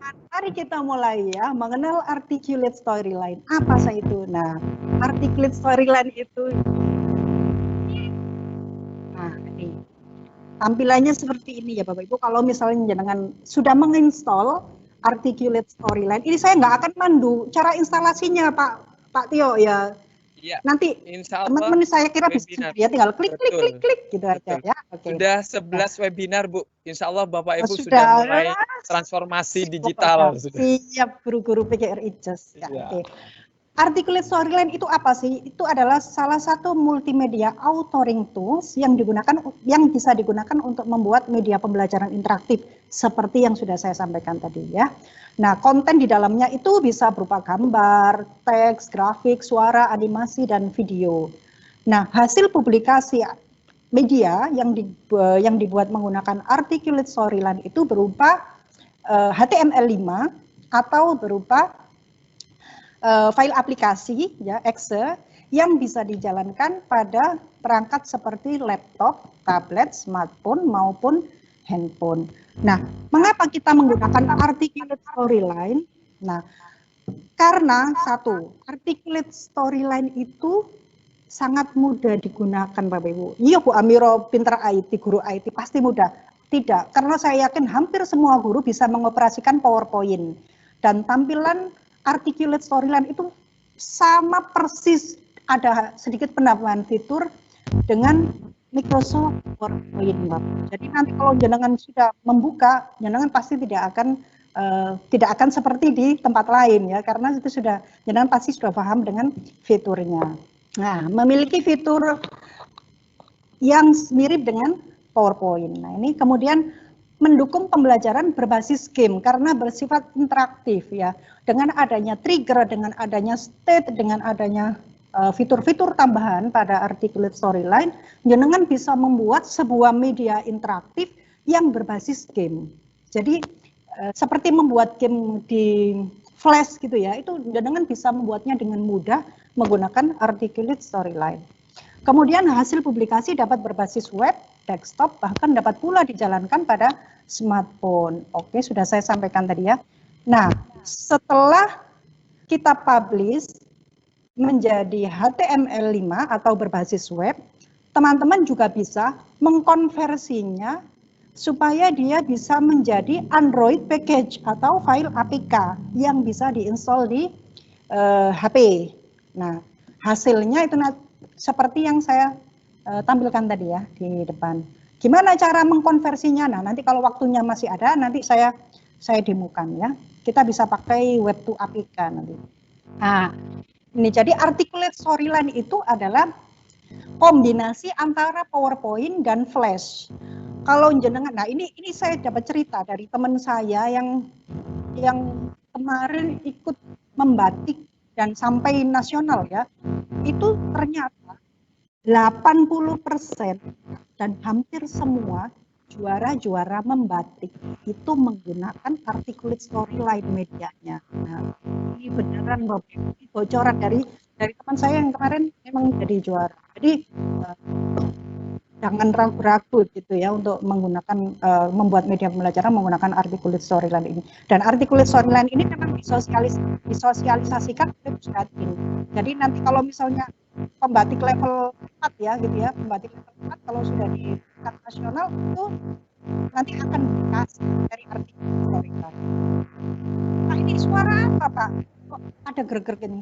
Mari kita mulai ya, mengenal articulate storyline. Apa sih itu? Nah, articulate storyline itu, nah ini tampilannya seperti ini ya Bapak Ibu. Kalau misalnya jenengan sudah menginstall articulate storyline, ini saya nggak akan mandu cara instalasinya Pak Tio ya. Iya, Nanti insya Allah teman-teman saya kira bisa webinar. ya, tinggal klik klik Betul, klik klik gitu aja betul. ya. Oke. Sudah 11 webinar, Bu. Insya Allah Bapak Ibu sudah Sudah. mulai transformasi Pokoknya digital. Sudah. siap guru-guru PGRI Just. Ya, Iya. oke. Articulate storyline itu apa sih? Itu adalah salah satu multimedia authoring tools yang bisa digunakan untuk membuat media pembelajaran interaktif seperti yang sudah saya sampaikan tadi ya. Nah, konten di dalamnya itu bisa berupa gambar, teks, grafik, suara, animasi dan video. Nah, hasil publikasi media yang dibuat menggunakan articulate storyline itu berupa HTML5 atau berupa file aplikasi ya exe yang bisa dijalankan pada perangkat seperti laptop, tablet, smartphone maupun handphone. Nah, mengapa kita menggunakan articulate storyline? Nah, karena satu, articulate storyline itu sangat mudah digunakan Bapak Ibu. Iya Bu Amiro, pinter IT, guru IT pasti mudah. Tidak, karena saya yakin hampir semua guru bisa mengoperasikan PowerPoint. Dan tampilan articulate storyline itu sama persis, ada sedikit penambahan fitur dengan Microsoft PowerPoint. Jadi nanti kalau jenengan sudah membuka, jenengan pasti tidak akan seperti di tempat lain ya, karena itu sudah jenengan pasti sudah paham dengan fiturnya. Nah, memiliki fitur yang mirip dengan PowerPoint. Nah, ini kemudian mendukung pembelajaran berbasis game karena bersifat interaktif ya. Dengan adanya trigger, dengan adanya state, dengan adanya fitur-fitur tambahan pada articulate storyline, jenengan bisa membuat sebuah media interaktif yang berbasis game. Jadi seperti membuat game di Flash gitu ya, itu jenengan bisa membuatnya dengan mudah menggunakan articulate storyline. Kemudian hasil publikasi dapat berbasis web, desktop, bahkan dapat pula dijalankan pada smartphone. Oke, sudah saya sampaikan tadi ya. Nah, setelah kita publish menjadi HTML5 atau berbasis web, teman-teman juga bisa mengkonversinya supaya dia bisa menjadi Android package atau file APK yang bisa diinstal di HP. Nah, hasilnya itu seperti yang saya tampilkan tadi ya di depan. Gimana cara mengkonversinya? Nah, nanti kalau waktunya masih ada, nanti saya demokan ya. Kita bisa pakai web to APK nanti. Nah, ini jadi articulate storyline itu adalah kombinasi antara PowerPoint dan Flash. Kalau jenengan, nah ini saya dapat cerita dari teman saya yang kemarin ikut membatik dan sampai nasional ya, itu ternyata 80% dan hampir semua juara-juara membatik itu menggunakan articulate storyline medianya. Nah, ini beneran bocoran dari teman saya yang kemarin memang jadi juara. Jadi jangan ragu-ragu gitu ya untuk menggunakan membuat media pembelajaran menggunakan articulate storyline ini. Dan articulate storyline ini memang disosialisasikan oleh Pusdatin. Jadi nanti kalau misalnya pembatik level 4 ya gitu ya, pembatik level 4 kalau sudah di tingkat nasional itu nanti akan dikasih dari articulate storyline. Nah, ini suara apa Pak? Kok ada geger gini?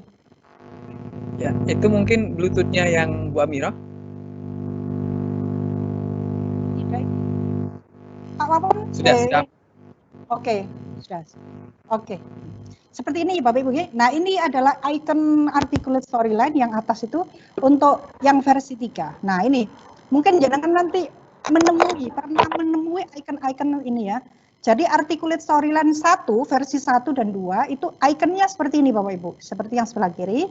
Ya, itu mungkin Bluetooth-nya yang Bu Amiro. Pak Wapun? Sudah. Oke, sudah. Oke. Seperti ini Bapak Ibu. Nah, ini adalah icon articulate storyline yang atas itu untuk yang versi 3. Nah, ini mungkin jangan nanti pernah menemui icon-icon ini ya. Jadi articulate storyline 1, versi 1 dan 2 itu ikonnya seperti ini Bapak Ibu, seperti yang sebelah kiri.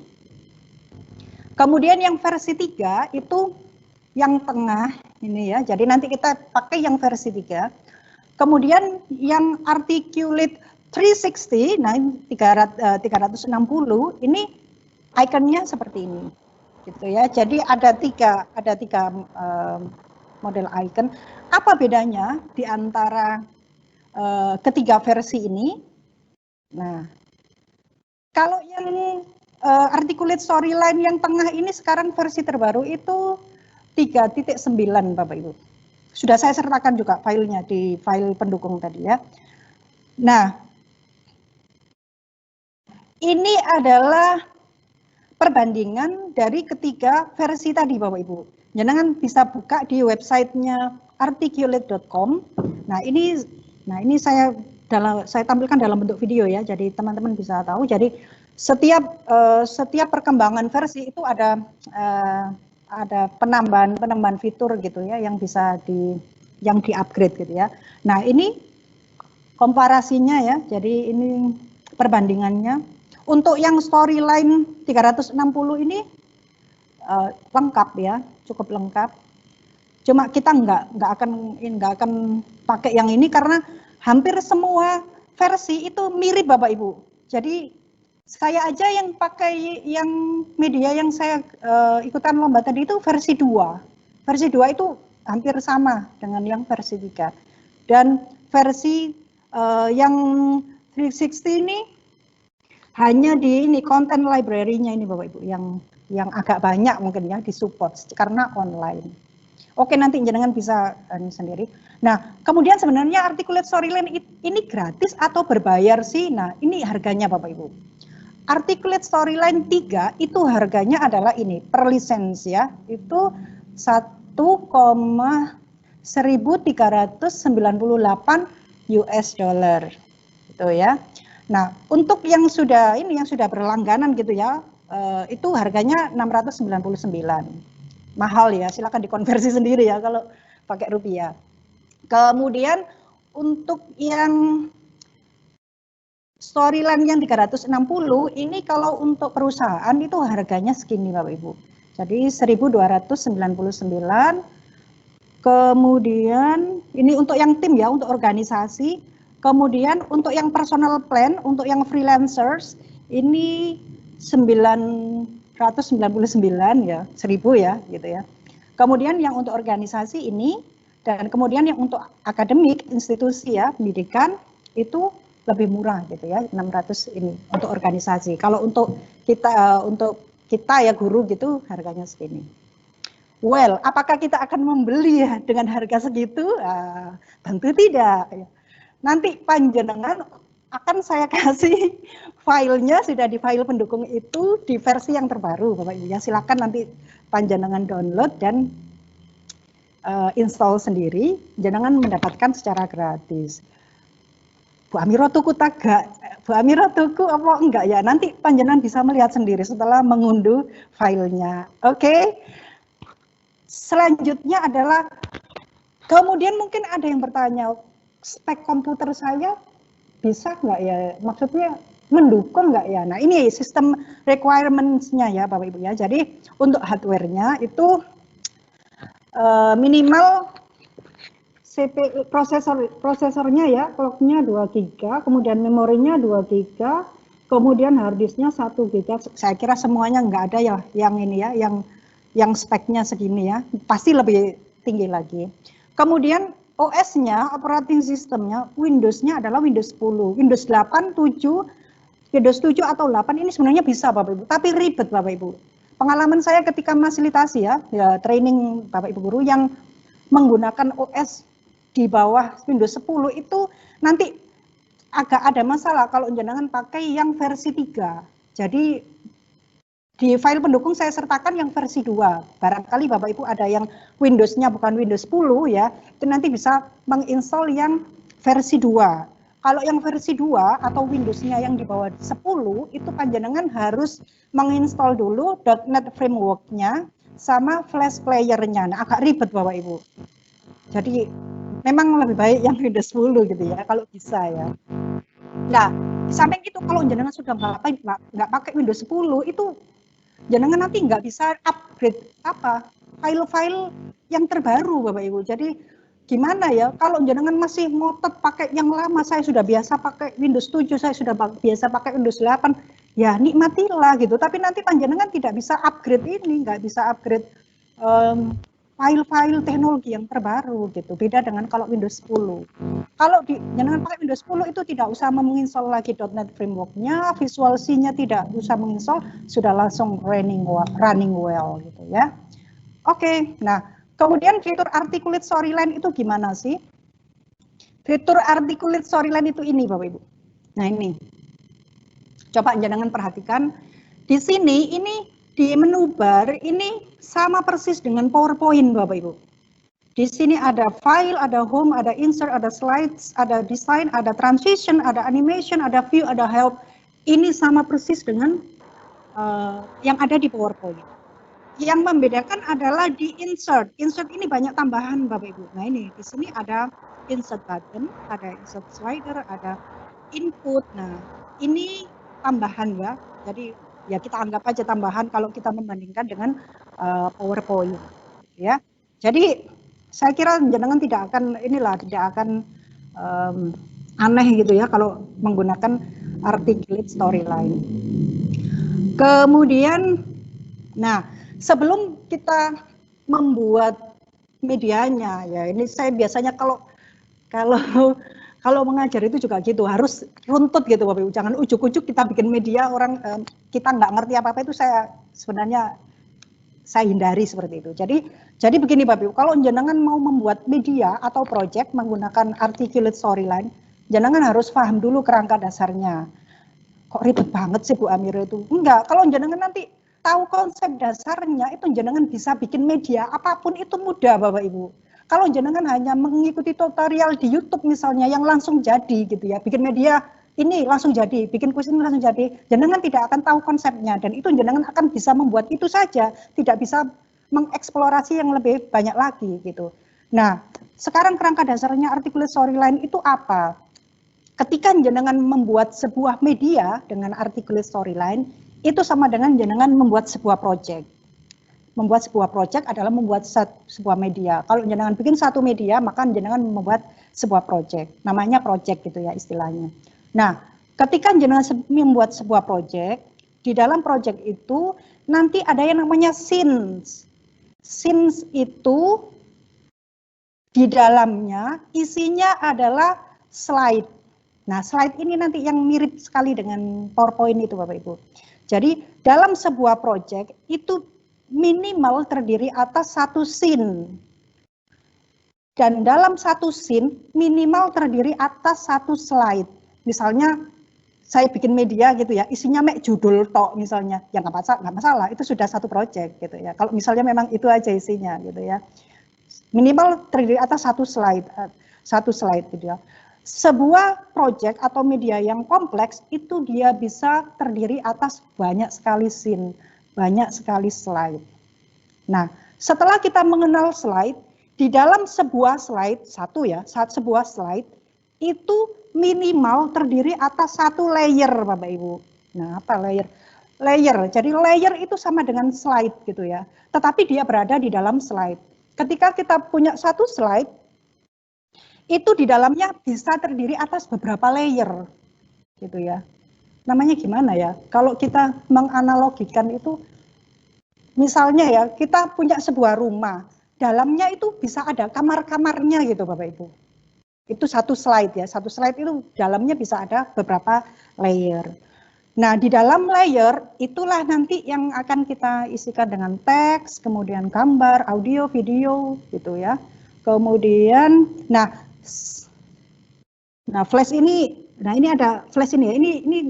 Kemudian yang versi 3 itu yang tengah ini ya. Jadi nanti kita pakai yang versi 3. Kemudian yang articulate 360, nah 360 ini ikonnya seperti ini. Gitu ya. Jadi ada tiga model icon. Apa bedanya di antara ketiga versi ini? Nah, kalau yang articulate storyline yang tengah ini sekarang versi terbaru itu 3.9 Bapak Ibu. Sudah saya sertakan juga filenya di file pendukung tadi ya. Nah, ini adalah perbandingan dari ketiga versi tadi Bapak Ibu. Jangan bisa buka di websitenya articulate.com. Nah ini saya tampilkan dalam bentuk video ya, jadi teman-teman bisa tahu. Jadi setiap perkembangan versi itu ada penambahan fitur gitu ya yang bisa di-upgrade gitu ya. Nah, ini komparasinya ya. Jadi ini perbandingannya. Untuk yang storyline 360 ini lengkap ya, cukup lengkap. Cuma kita nggak akan pakai yang ini karena hampir semua versi itu mirip Bapak Ibu. Jadi saya aja yang pakai yang media yang saya ikutan lomba tadi itu versi 2. Versi 2 itu hampir sama dengan yang versi 3. Dan versi yang 360 ini hanya di ini content library-nya ini Bapak Ibu yang agak banyak mungkin ya disupport karena online. Oke, nanti jenengan bisa sendiri. Nah, kemudian sebenarnya articulate storyline ini gratis atau berbayar sih? Nah, ini harganya Bapak Ibu. Articulate storyline 3 itu harganya adalah ini per lisensi ya. Itu 1,1398 US dollar. Gitu ya. Nah, untuk yang sudah berlangganan gitu ya, itu harganya 699. Mahal ya, silakan dikonversi sendiri ya kalau pakai rupiah. Kemudian untuk yang storyline yang 360 ini kalau untuk perusahaan itu harganya segini Bapak Ibu. Jadi 1.299. Kemudian ini untuk yang tim ya, untuk organisasi. Kemudian untuk yang personal plan, untuk yang freelancers ini 999 ya, 1000 ya gitu ya. Kemudian yang untuk organisasi ini dan kemudian yang untuk akademik, institusi ya, pendidikan itu lebih murah gitu ya, 600 ini untuk organisasi. Kalau untuk kita ya guru gitu harganya segini. Well, apakah kita akan membeli ya dengan harga segitu? Tentu tidak. Nanti panjenengan akan saya kasih filenya sudah di file pendukung itu di versi yang terbaru Bapak Ibu ya. Silakan nanti panjenengan download dan install sendiri, jenengan mendapatkan secara gratis. Bu Amiro tuku tagak, Bu Amiro tuku apa enggak ya? Nanti panjenengan bisa melihat sendiri setelah mengunduh filenya. Oke. Selanjutnya adalah kemudian mungkin ada yang bertanya, spek komputer saya bisa nggak ya? Maksudnya mendukung nggak ya? Nah ini sistem requirements-nya ya Bapak Ibu ya. Jadi untuk hardware-nya itu minimal CPU prosesornya ya, clock-nya 2 GB, kemudian memorinya 2 GB, kemudian harddisk-nya 1 GB. Saya kira semuanya nggak ada ya yang ini ya, yang speknya segini ya, pasti lebih tinggi lagi. Kemudian OS-nya, operating system-nya, Windows-nya adalah Windows 10, Windows 8, 7, Windows 7 atau 8 ini sebenarnya bisa Bapak Ibu, tapi ribet Bapak Ibu. Pengalaman saya ketika fasilitasi ya training Bapak Ibu guru yang menggunakan OS di bawah Windows 10 itu nanti agak ada masalah kalau jenengan pakai yang versi 3. Jadi di file pendukung saya sertakan yang versi 2. Barangkali Bapak Ibu ada yang Windows-nya bukan Windows 10 ya, itu nanti bisa menginstall yang versi 2. Kalau yang versi 2 atau Windows-nya yang di bawah 10 itu panjenengan harus menginstall dulu .NET framework-nya sama flash player-nya. Nah, agak ribet Bapak Ibu. Jadi memang lebih baik yang Windows 10 gitu ya kalau bisa ya. Nah, di samping itu kalau jenengan sudah nggak pakai Windows 10 itu jenengan nanti nggak bisa upgrade file-file yang terbaru Bapak Ibu. Jadi gimana ya kalau jenengan masih ngotot pakai yang lama, saya sudah biasa pakai Windows 7, saya sudah biasa pakai Windows 8, ya nikmatilah gitu. Tapi nanti panjenengan tidak bisa upgrade ini, nggak bisa upgrade file-file teknologi yang terbaru gitu. Beda dengan kalau Windows 10. Kalau jangan pakai Windows 10 itu tidak usah menginstall lagi .NET Framework-nya, Visual C-nya tidak usah menginstall, sudah langsung running well gitu ya. Oke, nah kemudian fitur articulate storyline itu gimana sih? Fitur articulate storyline itu ini Bapak Ibu. Nah ini, coba jangan perhatikan. Di sini ini di menu bar ini sama persis dengan PowerPoint Bapak Ibu. Di sini ada file, ada home, ada insert, ada slides, ada design, ada transition, ada animation, ada view, ada help. Ini sama persis dengan yang ada di PowerPoint. Yang membedakan adalah di insert. Insert ini banyak tambahan Bapak Ibu. Nah ini di sini ada insert button, ada insert slider, ada input. Nah ini tambahan ya. Jadi ya kita anggap aja tambahan kalau kita membandingkan dengan PowerPoint. Ya. Jadi saya kira jenengan tidak akan aneh gitu ya kalau menggunakan articulate storyline. Kemudian, nah sebelum kita membuat medianya ya ini saya biasanya kalau mengajar itu juga gitu harus runtut gitu Bapak Ibu, jangan ujuk-ujuk kita bikin media orang kita nggak ngerti apa-apa itu saya hindari seperti itu. Jadi begini Bapak Ibu, kalau jenengan mau membuat media atau project menggunakan articulate storyline, jenengan harus paham dulu kerangka dasarnya. Kok ribet banget sih Bu Amir itu? Enggak, kalau jenengan nanti tahu konsep dasarnya itu jenengan bisa bikin media apapun itu mudah Bapak Ibu. Kalau jenengan hanya mengikuti tutorial di YouTube misalnya yang langsung jadi gitu ya, bikin media ini langsung jadi, bikin kuis ini langsung jadi, jenengan tidak akan tahu konsepnya dan itu jenengan akan bisa membuat itu saja, tidak bisa mengeksplorasi yang lebih banyak lagi gitu. Nah, sekarang kerangka dasarnya articulate storyline itu apa? Ketika jenengan membuat sebuah media dengan articulate storyline, itu sama dengan jenengan membuat sebuah project. Membuat sebuah project adalah membuat sebuah media. Kalau jenengan bikin satu media, maka jenengan membuat sebuah project. Namanya project gitu ya istilahnya. Nah, ketika jenengan membuat sebuah project, di dalam project itu nanti ada yang namanya scenes. Scenes itu di dalamnya isinya adalah slide. Nah, slide ini nanti yang mirip sekali dengan PowerPoint itu Bapak Ibu. Jadi, dalam sebuah project itu minimal terdiri atas satu scene. Dan dalam satu scene minimal terdiri atas satu slide. Misalnya saya bikin media gitu ya, isinya mek judul tok misalnya, ya nggak masalah, itu sudah satu project gitu ya. Kalau misalnya memang itu aja isinya gitu ya. Minimal terdiri atas satu slide gitu ya. Sebuah project atau media yang kompleks itu dia bisa terdiri atas banyak sekali scene, banyak sekali slide. Nah, setelah kita mengenal slide, di dalam sebuah slide, sebuah slide, itu minimal terdiri atas satu layer, Bapak Ibu. Nah, apa layer? Layer, jadi layer itu sama dengan slide gitu ya, tetapi dia berada di dalam slide. Ketika kita punya satu slide, itu di dalamnya bisa terdiri atas beberapa layer, gitu ya. Namanya gimana ya? Kalau kita menganalogikan itu, misalnya ya, kita punya sebuah rumah, dalamnya itu bisa ada kamar-kamarnya gitu Bapak Ibu. Itu satu slide ya, satu slide itu dalamnya bisa ada beberapa layer. Nah, di dalam layer itulah nanti yang akan kita isikan dengan teks, kemudian gambar, audio, video, gitu ya. Kemudian, nah flash ini, ini ada flash ini ya, ini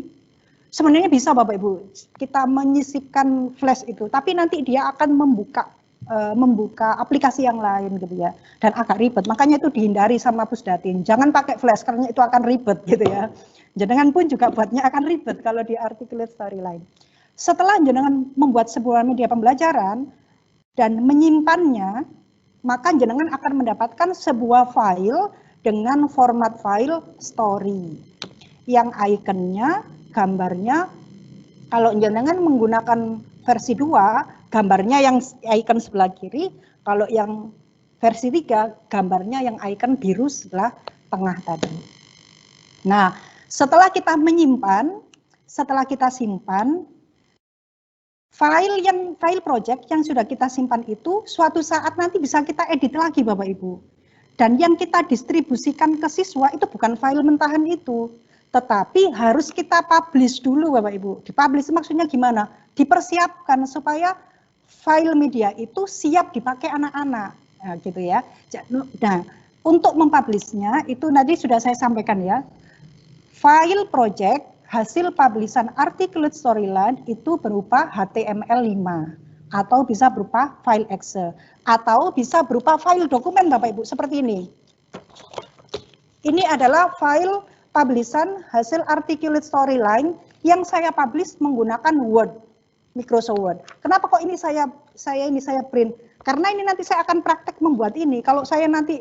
sebenarnya bisa Bapak Ibu, kita menyisipkan flash itu, tapi nanti dia akan membuka aplikasi yang lain gitu ya, dan agak ribet, makanya itu dihindari sama Pusdatin, jangan pakai flash karena itu akan ribet gitu ya, jenengan pun juga buatnya akan ribet kalau di articulate storyline. Setelah jenengan membuat sebuah media pembelajaran dan menyimpannya, maka jenengan akan mendapatkan sebuah file dengan format file story yang ikonnya, gambarnya, kalau jenengan menggunakan versi 2, gambarnya yang ikon sebelah kiri, kalau yang versi 3, gambarnya yang ikon biru sebelah tengah tadi. Nah, setelah kita menyimpan, setelah kita simpan, file project yang sudah kita simpan itu suatu saat nanti bisa kita edit lagi Bapak Ibu. Dan yang kita distribusikan ke siswa itu bukan file mentahan itu, tetapi harus kita publish dulu Bapak Ibu. Dipublish maksudnya gimana? Dipersiapkan supaya file media itu siap dipakai anak-anak, nah, gitu ya. Nah, untuk mempublishnya itu nanti sudah saya sampaikan ya. File project hasil publishan Articulate Storyline itu berupa HTML5 atau bisa berupa file Excel atau bisa berupa file dokumen Bapak Ibu seperti ini. Ini adalah file publishan hasil Articulate Storyline yang saya publish menggunakan Word, Microsoft Word. Kenapa kok ini saya print? Karena ini nanti saya akan praktek membuat ini. Kalau saya nanti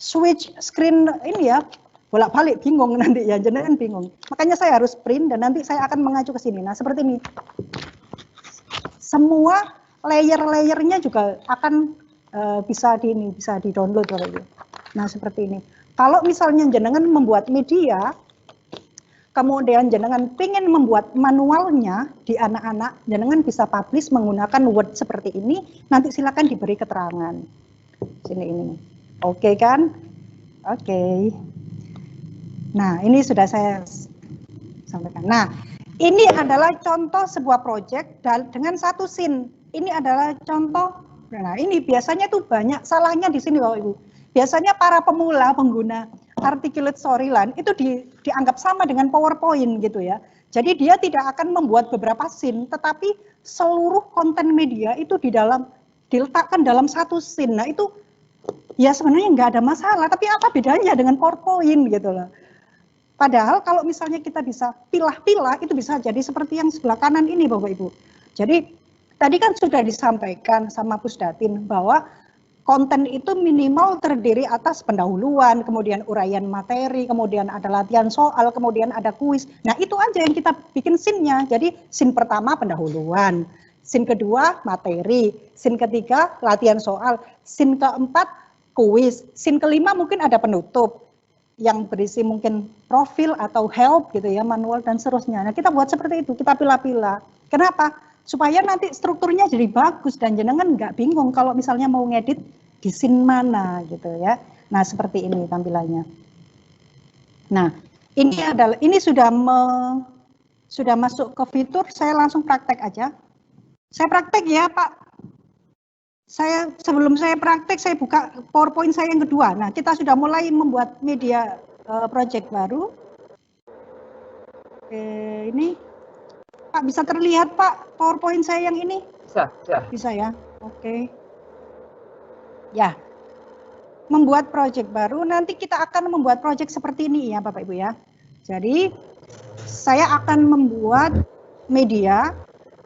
switch screen ini ya, bolak-balik bingung nanti ya, jenengan bingung. Makanya saya harus print dan nanti saya akan mengacu ke sini. Nah, seperti ini. Semua layer-layernya juga akan bisa di-download Bapak Ibu. Nah, seperti ini. Kalau misalnya jenengan membuat media, kemudian jenengan pengen membuat manualnya di anak-anak, jenengan bisa publish menggunakan Word seperti ini, nanti silakan diberi keterangan. Sini ini. Oke kan? Oke. Nah, ini sudah saya sampaikan. Nah, ini adalah contoh sebuah project dengan satu scene. Ini adalah contoh. Nah, ini biasanya tuh banyak salahnya di sini Bapak Ibu. Biasanya para pemula pengguna Articulate Storyline itu dianggap sama dengan PowerPoint gitu ya. Jadi dia tidak akan membuat beberapa scene, tetapi seluruh konten media itu diletakkan dalam satu scene. Nah, itu ya sebenarnya nggak ada masalah, tapi apa bedanya dengan PowerPoint gitu loh. Padahal kalau misalnya kita bisa pilah-pilah, itu bisa jadi seperti yang sebelah kanan ini Bapak Ibu. Jadi tadi kan sudah disampaikan sama Pusdatin bahwa konten itu minimal terdiri atas pendahuluan, kemudian uraian materi, kemudian ada latihan soal, kemudian ada kuis. Nah itu aja yang kita bikin scene-nya. Jadi scene pertama pendahuluan, scene kedua materi, scene ketiga latihan soal, scene keempat kuis, scene kelima mungkin ada penutup yang berisi mungkin profil atau help gitu ya, manual dan seterusnya. Nah kita buat seperti itu, kita pilah-pilah. Kenapa? Supaya nanti strukturnya jadi bagus dan jenengan nggak bingung kalau misalnya mau ngedit di scene mana gitu ya. Nah seperti ini tampilannya. Nah ini sudah masuk ke fitur, saya langsung praktek aja. Saya praktek ya Pak. Sebelum saya praktek, saya buka PowerPoint saya yang kedua. Nah, kita sudah mulai membuat media project baru. Ini, Pak bisa terlihat Pak PowerPoint saya yang ini? Bisa. Bisa ya, oke. Ya, membuat project baru. Nanti kita akan membuat project seperti ini ya, Bapak Ibu ya. Jadi, saya akan membuat media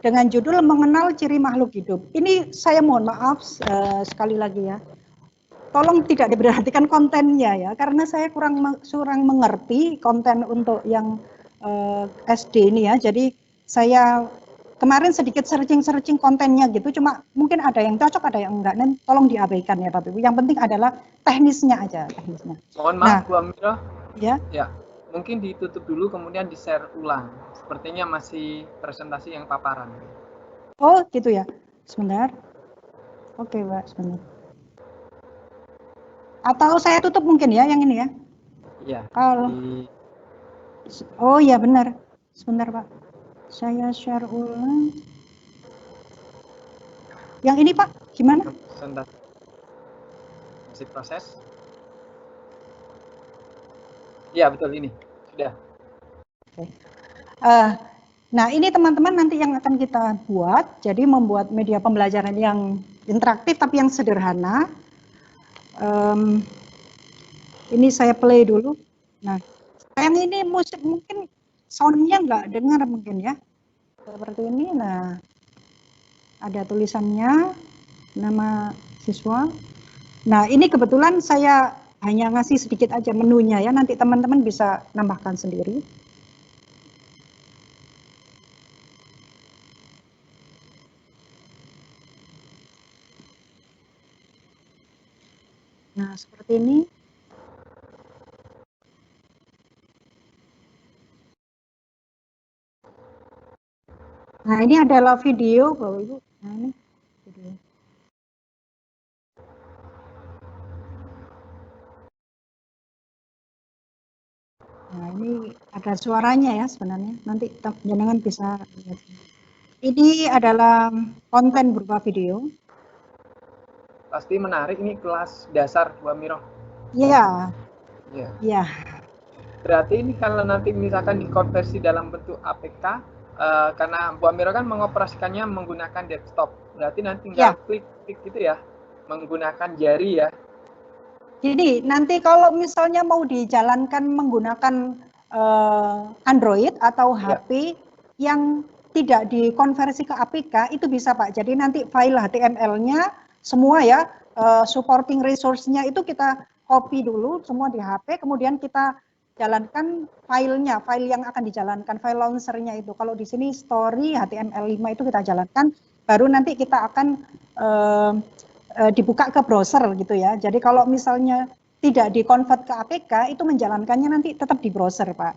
dengan judul mengenal ciri makhluk hidup. Ini saya mohon maaf sekali lagi ya. Tolong tidak diperhatikan kontennya ya, karena saya kurang mengerti konten untuk yang SD ini ya. Jadi saya kemarin sedikit searching kontennya gitu, cuma mungkin ada yang cocok, ada yang enggak. Dan tolong diabaikan ya Bapak Ibu. Yang penting adalah teknisnya aja, teknisnya. Mohon maaf Bu Amira. Ya. Ya, mungkin ditutup dulu kemudian di-share ulang. Sepertinya masih presentasi yang paparan. Oh, gitu ya. Sebentar. Oke, Pak, sebentar. Atau saya tutup mungkin ya yang ini ya. Iya. Kalau Oh ya benar. Sebentar, Pak. Saya share ulang. Yang ini, Pak, gimana? Presentasi. Masih proses. Iya, betul ini. Sudah. Oke. Nah, ini teman-teman nanti yang akan kita buat. Jadi membuat media pembelajaran yang interaktif tapi yang sederhana. Ini saya play dulu. Nah, yang ini musik mungkin soundnya nggak dengar mungkin ya. Seperti ini. Nah, ada tulisannya, nama siswa. Nah, ini kebetulan saya hanya ngasih sedikit aja menunya ya. Nanti teman-teman bisa nambahkan sendiri. Nah, seperti ini. Nah, ini adalah video, Bapak Ibu. Nah, ini video. Nah, ini ada suaranya ya sebenarnya. Nanti jenengan bisa lihat. Ini adalah konten berupa video. Pasti menarik, ini kelas dasar Bu Amiro. Iya. Iya. Iya. Berarti ini kalau nanti misalkan dikonversi dalam bentuk APK, karena Bu Amiro kan mengoperasikannya menggunakan desktop. Berarti nanti tinggal klik gitu ya, menggunakan jari ya. Jadi nanti kalau misalnya mau dijalankan menggunakan Android atau HP yang tidak dikonversi ke APK itu bisa Pak. Jadi nanti file HTML-nya semua ya, supporting resource-nya itu kita copy dulu semua di HP, kemudian kita jalankan filenya, file yang akan dijalankan, file launcher-nya itu. Kalau di sini story HTML5 itu kita jalankan, baru nanti kita akan dibuka ke browser gitu ya. Jadi kalau misalnya tidak dikonvert ke APK, itu menjalankannya nanti tetap di browser, Pak.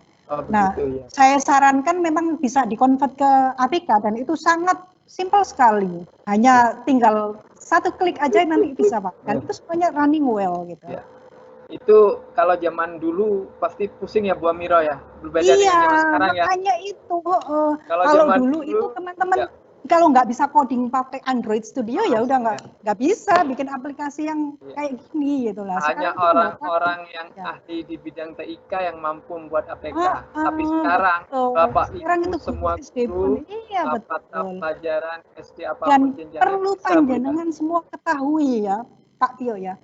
Nah, ya. Saya sarankan memang bisa dikonvert ke APK dan itu sangat simpel sekali. Hanya tinggal satu klik aja nanti bisa, Pak. Dan itu semuanya running well gitu. Ya. Itu kalau zaman dulu pasti pusing ya Bu Amiro ya. Berbeda dengan zaman sekarang ya. Makanya itu. Kalau dulu itu teman-teman kalau nggak bisa coding pakai Android Studio ya udah nggak bisa bikin aplikasi yang kayak gini gitu lah. Hanya orang-orang yang ahli di bidang TIK yang mampu membuat APK. Tapi sekarang Bapak Ibu semua guru, mata pelajaran SD apapun jenjangnya. Dan perlu panjenengan semua ketahui ya Pak Tio ya.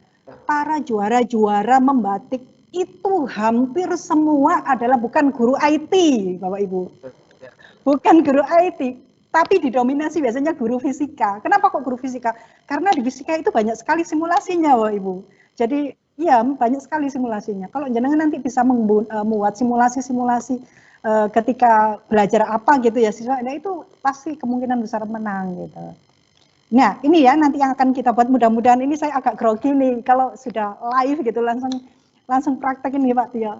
Para juara-juara membatik itu hampir semua adalah bukan guru IT, Bapak Ibu. Bukan guru IT. Tapi didominasi biasanya guru fisika. Kenapa kok guru fisika? Karena di fisika itu banyak sekali simulasinya, Bapak Ibu. Jadi ya banyak sekali simulasinya. Kalau jenengan nanti bisa membuat simulasi-simulasi ketika belajar apa gitu ya siswa, nah itu pasti kemungkinan besar menang gitu. Nah ini ya nanti yang akan kita buat, mudah-mudahan ini saya agak grogi nih kalau sudah live gitu langsung praktek ini Pak Tio.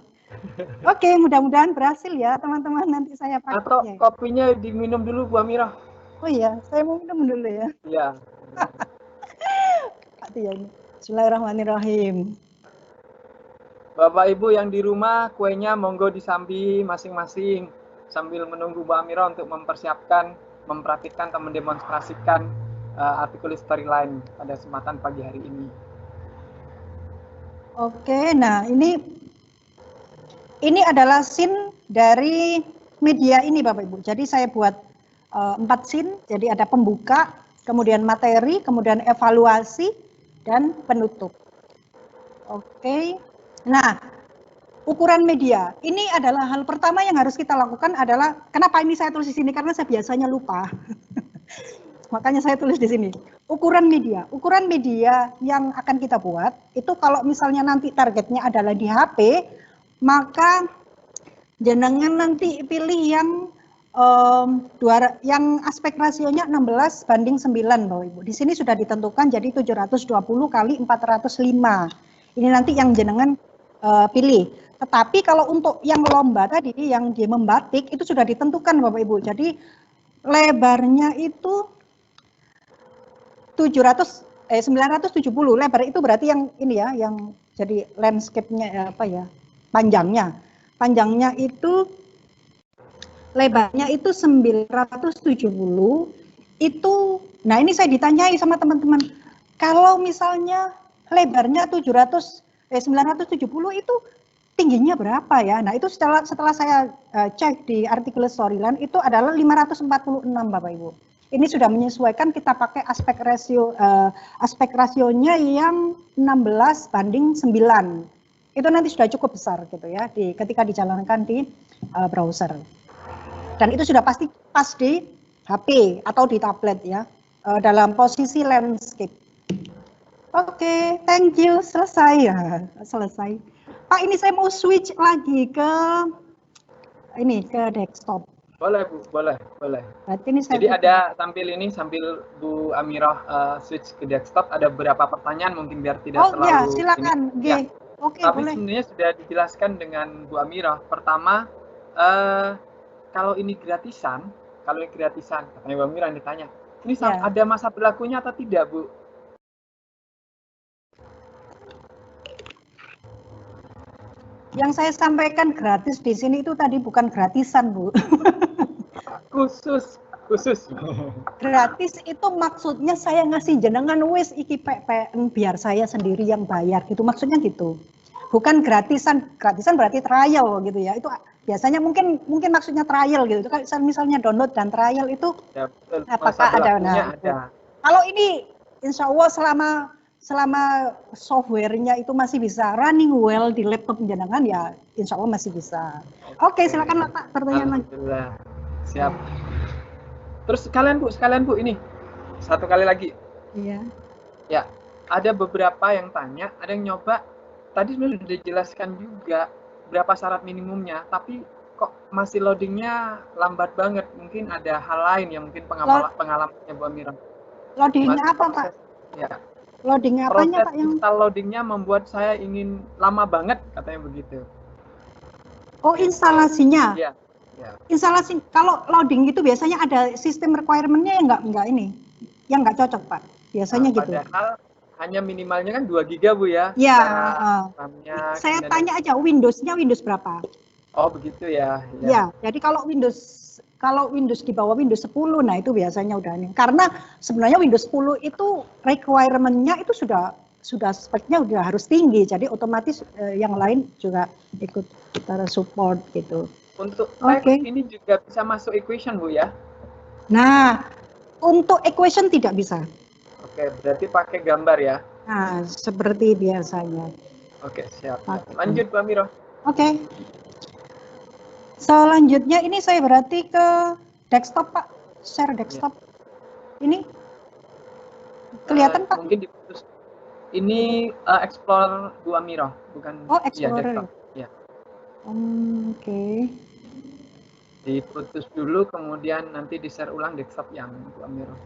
Oke, mudah-mudahan berhasil ya teman-teman, nanti saya prakteknya. Atau kopinya diminum dulu Bu Amiro. Oh iya, saya mau minum dulu ya. Iya. Pak Tio ini. Bismillahirrahmanirrahim. Bapak Ibu yang di rumah, kuenya monggo disambi masing-masing sambil menunggu Bu Amiro untuk mempersiapkan, mempraktikkan atau mendemonstrasikan artikel storyline pada kesempatan pagi hari ini. Oke, nah ini adalah scene dari media ini Bapak Ibu. Jadi saya buat 4 scene, jadi ada pembuka, kemudian materi, kemudian evaluasi, dan penutup. Oke, nah ukuran media. Ini adalah hal pertama yang harus kita lakukan adalah, kenapa ini saya tulis di sini? Karena saya biasanya lupa. Makanya saya tulis di sini. Ukuran media yang akan kita buat, itu kalau misalnya nanti targetnya adalah di HP, maka jenengan nanti pilih yang yang aspek rasionya 16:9 Bapak Ibu. Di sini sudah ditentukan jadi 720 kali 405. Ini nanti yang jenengan pilih. Tetapi kalau untuk yang lomba tadi yang dia membatik itu sudah ditentukan Bapak Ibu. Jadi lebarnya itu 970. Lebar itu berarti yang ini ya, yang jadi landscape-nya apa ya? Panjangnya itu lebarnya itu 970 itu. Nah ini saya ditanyai sama teman-teman, kalau misalnya lebarnya 970 itu tingginya berapa ya? Nah itu setelah saya cek di artikel Storyline itu adalah 546 Bapak Ibu. Ini sudah menyesuaikan, kita pakai aspek rasionya yang 16:9. Itu nanti sudah cukup besar gitu ya ketika dijalankan di browser. Dan itu sudah pasti pas di HP atau di tablet ya, dalam posisi landscape. Oke, thank you, selesai ya, selesai. Pak, ini saya mau switch lagi ke desktop. Boleh Bu, boleh. Berarti ini saya jadi ada sambil Bu Amiro switch ke desktop, ada beberapa pertanyaan mungkin biar tidak terlalu. Oh ya, silakan. Ya. Oke, tapi boleh. sebenarnya sudah dijelaskan dengan Bu Amiro. Pertama, kalau ini gratisan, kalau yang gratisan. Katanya Mbak Mira ditanya, ini Ya. ada masa berlakunya atau tidak, Bu? Yang saya sampaikan gratis di sini itu tadi bukan gratisan, Bu. Khusus. Gratis itu maksudnya saya ngasih jenengan wis iki PPN biar saya sendiri yang bayar gitu, maksudnya gitu. Bukan gratisan berarti trial gitu ya. Itu biasanya mungkin maksudnya trial gitu. Kalau misalnya download dan trial itu Ya, betul. apakah ada? Nah, ada. Kalau ini insya Allah selama softwarenya itu masih bisa running well di laptop jenengan ya insya Allah masih bisa. Oke, silakan Pak, pertanyaan lagi. Alhamdulillah. Siap. Terus sekalian Bu ini satu kali lagi. Iya. Ya, ada beberapa yang tanya, ada yang nyoba. Tadi sebenarnya sudah dijelaskan juga berapa syarat minimumnya, tapi kok masih loadingnya lambat banget. Mungkin ada hal lain yang mungkin pengalamannya Bu Amira. Loadingnya apa Pak? Ya. Loadingnya apanya Pak? Proses install loadingnya membuat saya ingin lama banget, katanya begitu. Oh, instalasinya? Iya. Ya. Instalasi, kalau loading itu biasanya ada sistem requirement-nya yang enggak ini, yang enggak cocok Pak, biasanya gitu. Padahal hanya minimalnya kan 2 GB Bu ya. Ya, saya tanya aja Windows-nya Windows berapa? Oh begitu ya. Ya, jadi kalau Windows di bawah Windows 10, nah itu biasanya udah ini. Karena sebenarnya Windows 10 itu requirement-nya itu sudah speknya udah harus tinggi, jadi otomatis yang lain juga ikut kita support gitu. Untuk teks ini juga bisa masuk equation Bu ya? Nah, untuk equation tidak bisa. Oke, berarti pakai gambar ya? Nah, seperti biasanya. Oke, siap. Lanjut Bu Amiro. Oke. Selanjutnya ini saya berarti ke desktop Pak, share desktop. Ini kelihatan Pak? Mungkin diputus. Ini Explorer Bu Amiro, bukan? Oh, Explorer. Ya. Oke. Diputus dulu, kemudian nanti di-share ulang desktop yang Bu Amiro.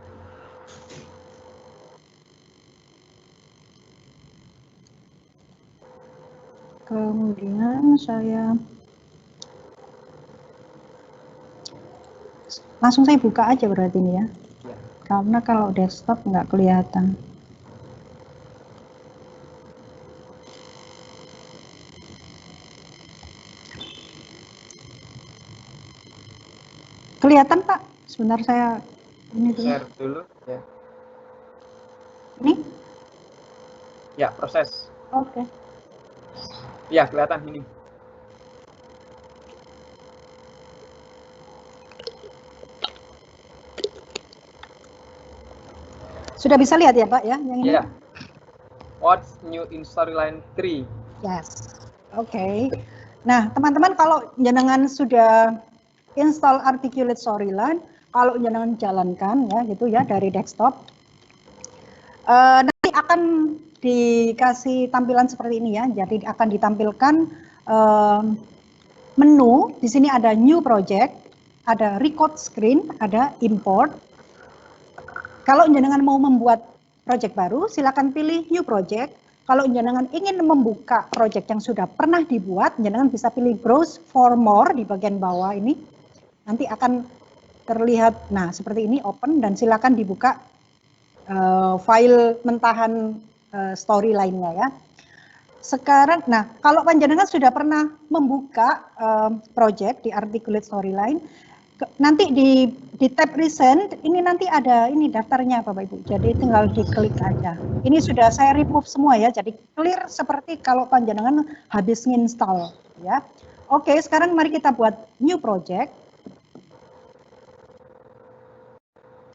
Kemudian saya langsung saya buka aja berarti ini ya. Karena kalau desktop nggak kelihatan. Kelihatan Pak? Sebentar saya ini dulu. Share dulu ya. Ini? Ya, proses. Oke. Ya, kelihatan ini. Sudah bisa lihat ya Pak ya yang ini? Ya. What's new in Storyline 3? Yes. Oke. Nah, teman-teman kalau jenengan sudah install Articulate Storyline, kalau jenengan jalankan ya gitu ya dari desktop, nanti akan dikasih tampilan seperti ini ya. Jadi akan ditampilkan menu. Di sini ada New Project, ada Record Screen, ada Import. Kalau jenengan mau membuat project baru, silakan pilih New Project. Kalau jenengan ingin membuka project yang sudah pernah dibuat, jenengan bisa pilih Browse for More di bagian bawah ini. Nanti akan terlihat, nah seperti ini open dan silakan dibuka file mentahan storyline-nya ya. Sekarang, nah kalau panjenengan sudah pernah membuka project di Articulate Storyline, nanti di tab Recent ini nanti ada ini daftarnya Bapak Ibu. Jadi tinggal diklik aja. Ini sudah saya remove semua ya. Jadi clear seperti kalau panjenengan habis nginstall ya. Oke, sekarang mari kita buat new project.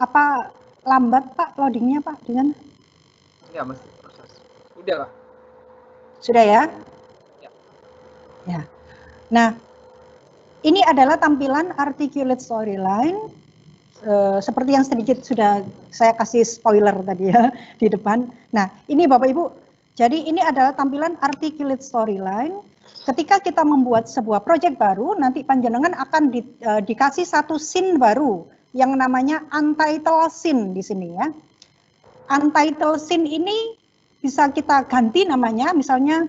Apa lambat Pak loadingnya Pak dengan? Ya, masih proses. Udah Pak. Sudah ya? Ya. Ya. Nah, ini adalah tampilan Articulate Storyline. Seperti yang sedikit sudah saya kasih spoiler tadi ya di depan. Nah, ini Bapak Ibu. Jadi ini adalah tampilan Articulate Storyline. Ketika kita membuat sebuah project baru, nanti panjenengan akan dikasih satu scene baru yang namanya Untitled Scene di sini ya. Untitled Scene ini bisa kita ganti namanya, misalnya,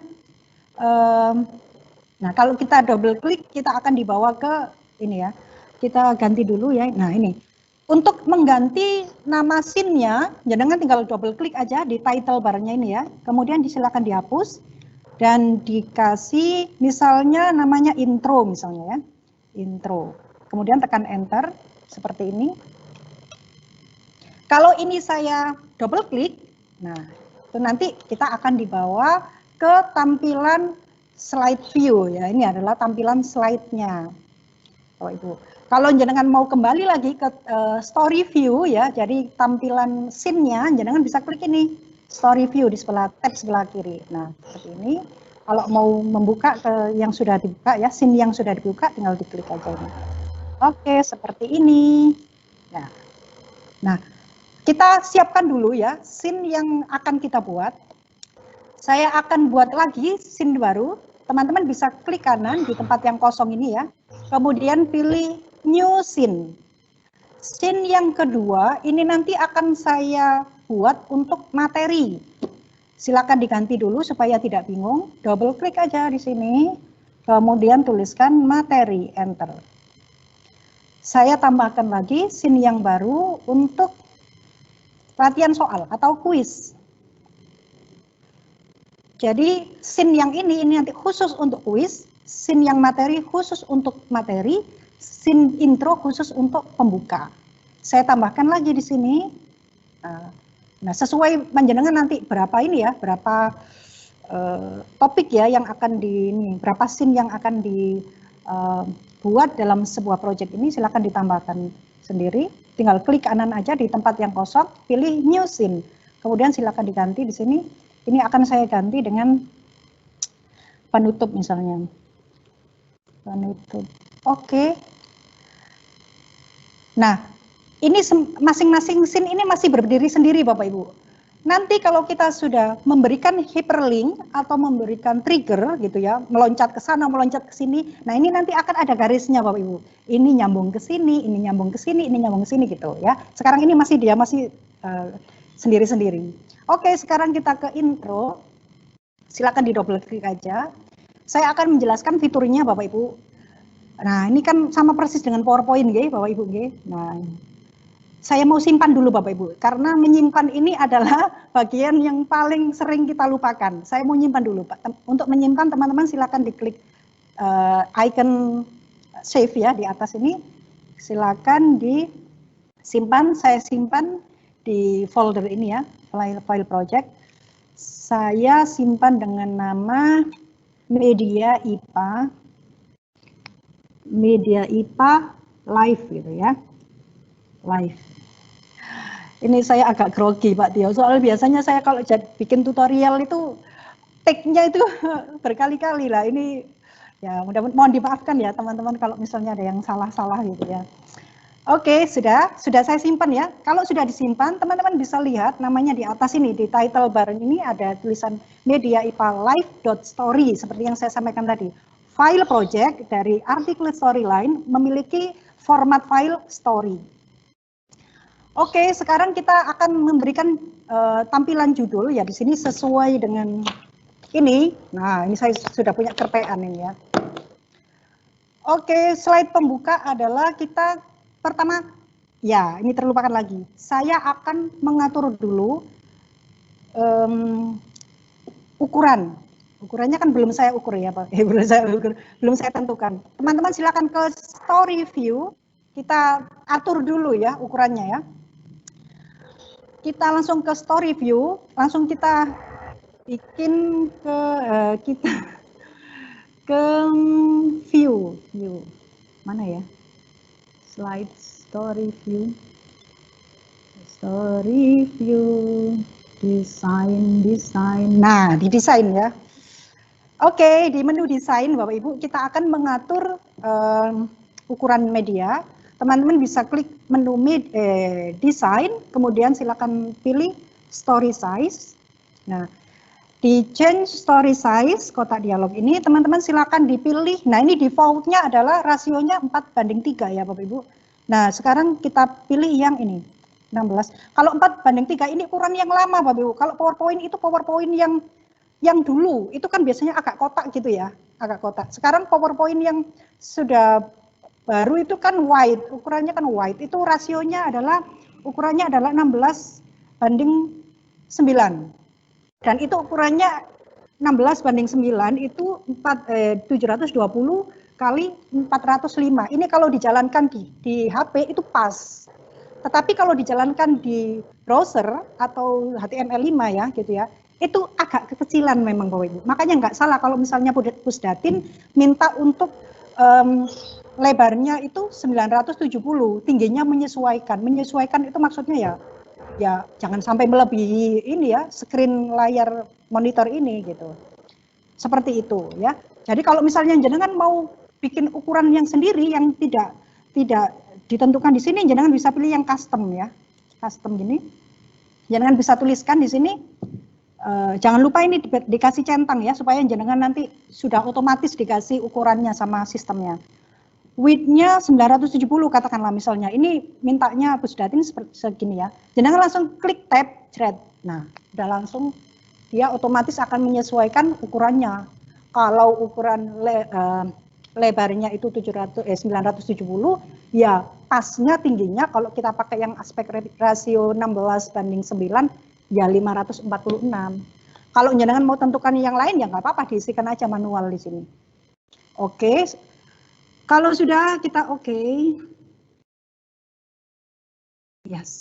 nah kalau kita double klik kita akan dibawa ke ini ya. kita ganti dulu ya. Nah ini, untuk mengganti nama scene-nya, jangan tinggal double klik aja di title bar-nya ini ya. Kemudian silakan dihapus dan dikasih misalnya namanya intro misalnya ya. Intro. Kemudian tekan enter seperti ini. Kalau ini saya double klik, nah itu nanti kita akan dibawa ke tampilan slide view ya. Ini adalah tampilan slide-nya. Bapak Ibu. Kalau jenengan mau kembali lagi ke story view ya, jadi tampilan scene-nya, jenengan bisa klik ini story view di sebelah tab sebelah kiri. Nah, seperti ini. Kalau mau membuka ke yang sudah dibuka ya, scene yang sudah dibuka tinggal diklik aja ini. Oke, seperti ini. Nah, kita siapkan dulu ya scene yang akan kita buat. Saya akan buat lagi scene baru. Teman-teman bisa klik kanan di tempat yang kosong ini ya. Kemudian pilih new scene. Scene yang kedua ini nanti akan saya buat untuk materi. Silakan diganti dulu supaya tidak bingung. Double klik aja di sini. Kemudian tuliskan materi, enter. Saya tambahkan lagi scene yang baru untuk latihan soal atau kuis. Jadi scene yang ini nanti khusus untuk kuis, scene yang materi khusus untuk materi, scene intro khusus untuk pembuka. Saya tambahkan lagi di sini. Nah, sesuai panjenengan nanti berapa ini ya, berapa topik ya yang akan berapa scene yang akan dibuat dalam sebuah project ini, silakan ditambahkan sendiri. Tinggal klik kanan aja di tempat yang kosong, pilih new scene. Kemudian silakan diganti di sini. Ini akan saya ganti dengan penutup misalnya. Penutup. Oke. Nah, ini masing-masing scene ini masih berdiri sendiri Bapak Ibu. Nanti kalau kita sudah memberikan hyperlink atau memberikan trigger gitu ya, meloncat ke sana, meloncat ke sini. Nah, ini nanti akan ada garisnya Bapak Ibu. Ini nyambung ke sini, ini nyambung ke sini, ini nyambung ke sini gitu ya. Sekarang ini masih sendiri-sendiri. Oke, sekarang kita ke intro. Silakan di double klik aja. Saya akan menjelaskan fiturnya Bapak Ibu. Nah, ini kan sama persis dengan PowerPoint nggih, Bapak Ibu nggih. Nah, saya mau simpan dulu Bapak Ibu, karena menyimpan ini adalah bagian yang paling sering kita lupakan. Saya mau nyimpan dulu Pak. Untuk menyimpan teman-teman silakan diklik icon save ya di atas ini. Silakan disimpan, saya simpan di folder ini ya, file project. Saya simpan dengan nama media IPA live gitu ya. Live. Ini saya agak grogi Pak Tio, soalnya biasanya saya kalau bikin tutorial itu take-nya itu berkali-kali lah. Ini ya mudah-mudahan mohon dimaafkan ya teman-teman kalau misalnya ada yang salah-salah gitu ya. Oke, sudah saya simpan ya. Kalau sudah disimpan, teman-teman bisa lihat namanya di atas ini, di title bar ini ada tulisan media IPA live.story seperti yang saya sampaikan tadi. File project dari artikel storyline memiliki format file story. Oke, sekarang kita akan memberikan tampilan judul ya di sini sesuai dengan ini. Nah, ini saya sudah punya kerpean ini ya. Oke, slide pembuka adalah kita pertama, ya ini terlupakan lagi. Saya akan mengatur dulu ukuran. Ukurannya kan belum saya ukur ya Pak. Belum saya tentukan. Teman-teman silakan ke story view. Kita atur dulu ya ukurannya ya. Kita langsung ke story view, langsung kita bikin ke view. Mana ya? Slide story view. Desain. Nah, di desain ya. Oke, di menu desain Bapak Ibu kita akan mengatur ukuran media. Teman-teman bisa klik menu desain, kemudian silakan pilih story size. Nah, di change story size kotak dialog ini teman-teman silakan dipilih. Nah, ini defaultnya adalah rasionya 4:3 ya Bapak Ibu. Nah, sekarang kita pilih yang ini 16. Kalau 4:3 ini ukuran yang lama Bapak Ibu. Kalau PowerPoint itu PowerPoint yang dulu itu kan biasanya agak kotak gitu ya, agak kotak. Sekarang PowerPoint yang sudah baru itu kan wide, ukurannya kan wide, itu rasionya adalah, ukurannya adalah 16:9. Dan itu ukurannya 16:9 itu 720 kali 405. Ini kalau dijalankan di HP itu pas. Tetapi kalau dijalankan di browser atau HTML5 ya gitu ya, itu agak kekecilan memang Bapak Ibu. Makanya nggak salah kalau misalnya Pusdatin minta untuk lebarnya itu 970, tingginya menyesuaikan. Menyesuaikan itu maksudnya ya jangan sampai melebihi ini ya, screen layar monitor ini gitu. Seperti itu ya. Jadi kalau misalnya jenengan mau bikin ukuran yang sendiri yang tidak ditentukan di sini, jenengan bisa pilih yang custom ya. Custom gini. Jenengan bisa tuliskan di sini. Jangan lupa ini dikasih centang ya, supaya jenengan nanti sudah otomatis dikasih ukurannya sama sistemnya. Width-nya 970 katakanlah misalnya. Ini mintanya Pusdatin segini ya. Jenengan langsung klik tab, thread. Nah, udah langsung dia otomatis akan menyesuaikan ukurannya. Kalau ukuran lebarnya itu 970, ya pasnya tingginya kalau kita pakai yang aspek rasio 16:9, ya 546. Kalau jenengan mau tentukan yang lain ya nggak apa-apa, diisikan aja manual di sini. Oke. Kalau sudah kita oke. Yes.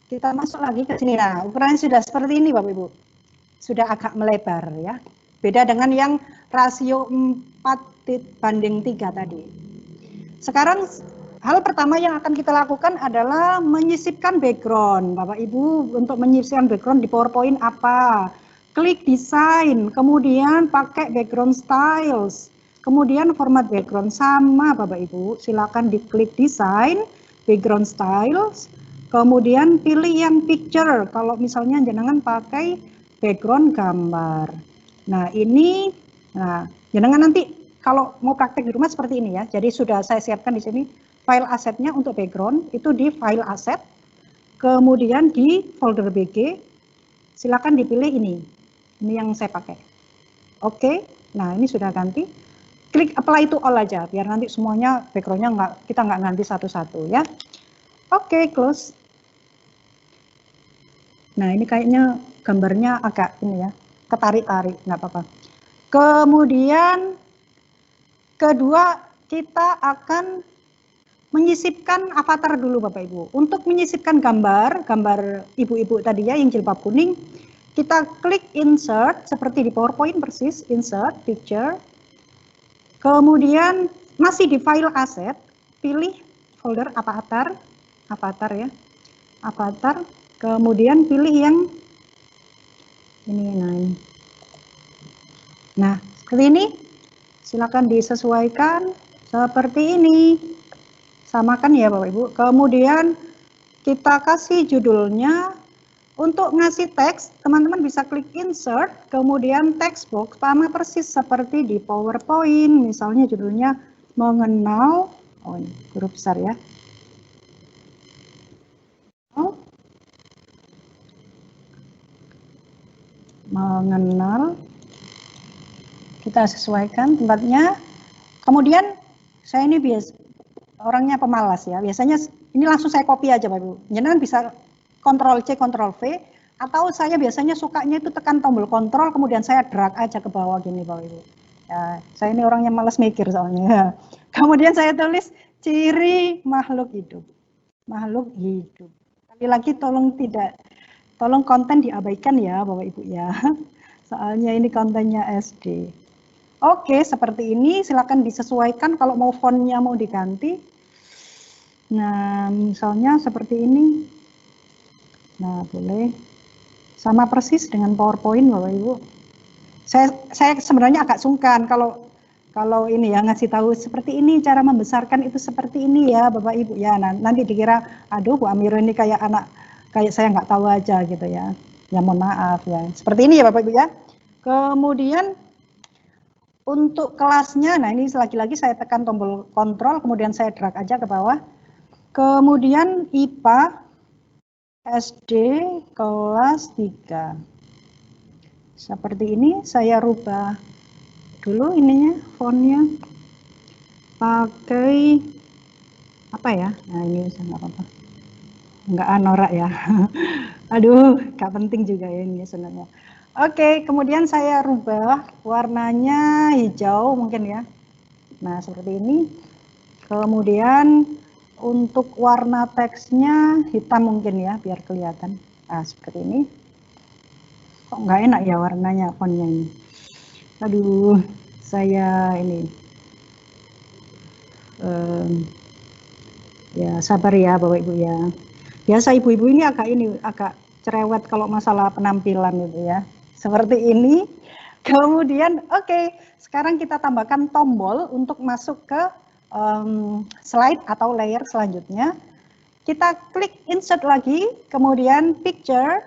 Kita masuk lagi ke sini. Nah, ukurannya sudah seperti ini Bapak Ibu. Sudah agak melebar ya. Beda dengan yang rasio 4:3 tadi. Sekarang hal pertama yang akan kita lakukan adalah menyisipkan background. Bapak Ibu, untuk menyisipkan background di PowerPoint apa? Klik desain, kemudian pakai background styles. Kemudian format background sama Bapak Ibu, silakan diklik desain, background styles, kemudian pilih yang picture. Kalau misalnya jenengan pakai background gambar. Nah ini, jenengan nanti kalau mau praktek di rumah seperti ini ya. Jadi sudah saya siapkan di sini file asetnya untuk background, itu di file aset, kemudian di folder BG, silakan dipilih ini yang saya pakai. Oke, nah ini sudah ganti. Klik apply to all aja, biar nanti semuanya backgroundnya kita nggak ganti satu-satu ya. Oke, close. Nah ini kayaknya gambarnya agak ini ya, ketarik-tarik, nggak apa-apa. Kemudian kedua kita akan menyisipkan avatar dulu Bapak Ibu. Untuk menyisipkan gambar ibu-ibu tadi ya yang jilbab kuning, kita klik insert seperti di PowerPoint persis, insert picture. Kemudian masih di file aset, pilih folder avatar ya, avatar. Kemudian pilih yang ini. Nah, seperti ini. Silakan disesuaikan seperti ini. Samakan ya Bapak Ibu. Kemudian kita kasih judulnya. Untuk ngasih teks, teman-teman bisa klik insert, kemudian text box, sama persis seperti di PowerPoint. Misalnya judulnya mengenal, ini huruf besar ya. Mengenal, kita sesuaikan tempatnya. Kemudian saya ini orangnya pemalas ya, biasanya ini langsung saya copy aja Bapak Ibu. Jangan bisa Ctrl C, Ctrl V, atau saya biasanya sukanya itu tekan tombol kontrol, kemudian saya drag aja ke bawah gini Bapak Ibu. Ya, saya ini orangnya malas mikir soalnya. Kemudian saya tulis ciri makhluk hidup. Makhluk hidup. Sekali lagi tolong konten diabaikan ya Bapak Ibu ya. Soalnya ini kontennya SD. Oke, seperti ini silakan disesuaikan kalau mau fontnya mau diganti. Nah, misalnya seperti ini. Nah, boleh. Sama persis dengan PowerPoint Bapak Ibu. Saya sebenarnya agak sungkan kalau ini ya ngasih tahu seperti ini cara membesarkan itu seperti ini ya Bapak Ibu ya. Nah, nanti dikira aduh Bu Amiro ini kayak saya nggak tahu aja gitu ya. Ya mohon maaf ya. Seperti ini ya Bapak Ibu ya. Kemudian untuk kelasnya, nah ini lagi-lagi saya tekan tombol kontrol, kemudian saya drag aja ke bawah. Kemudian IPA SD kelas 3. Seperti ini saya rubah dulu ininya, fontnya. pakai apa ya? Nah ini bisa nggak apa-apa. Nggak norak ya. Aduh, nggak penting juga ya ini sebenarnya. Oke, kemudian saya rubah warnanya hijau mungkin ya. Nah seperti ini. Kemudian untuk warna teksnya hitam mungkin ya, biar kelihatan. Nah seperti ini. Kok nggak enak ya warnanya fontnya ini. Aduh, saya ini. Ya sabar ya Bapak Ibu ya. Biasa ibu-ibu ini agak cerewet kalau masalah penampilan gitu ya. Seperti ini. Kemudian oke, sekarang kita tambahkan tombol untuk masuk ke slide atau layer selanjutnya. Kita klik insert lagi, kemudian picture,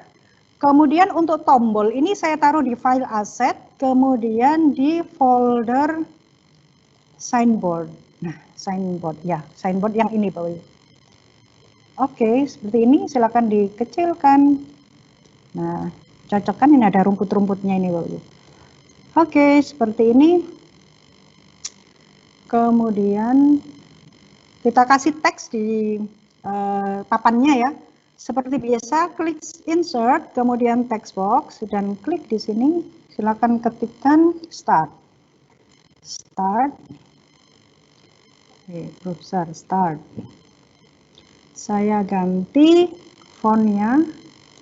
kemudian untuk tombol ini saya taruh di file asset, kemudian di folder signboard. Nah, signboard ya, signboard yang ini Bapak Ibu. Oke, seperti ini silakan dikecilkan. Nah, cocokkan ini ada rumput-rumputnya ini Bapak Ibu. Oke, seperti ini. Kemudian kita kasih teks di papannya ya. Seperti biasa, klik insert, kemudian text box, dan klik di sini. Silakan ketikkan start. Start. Huruf besar, start. Saya ganti fontnya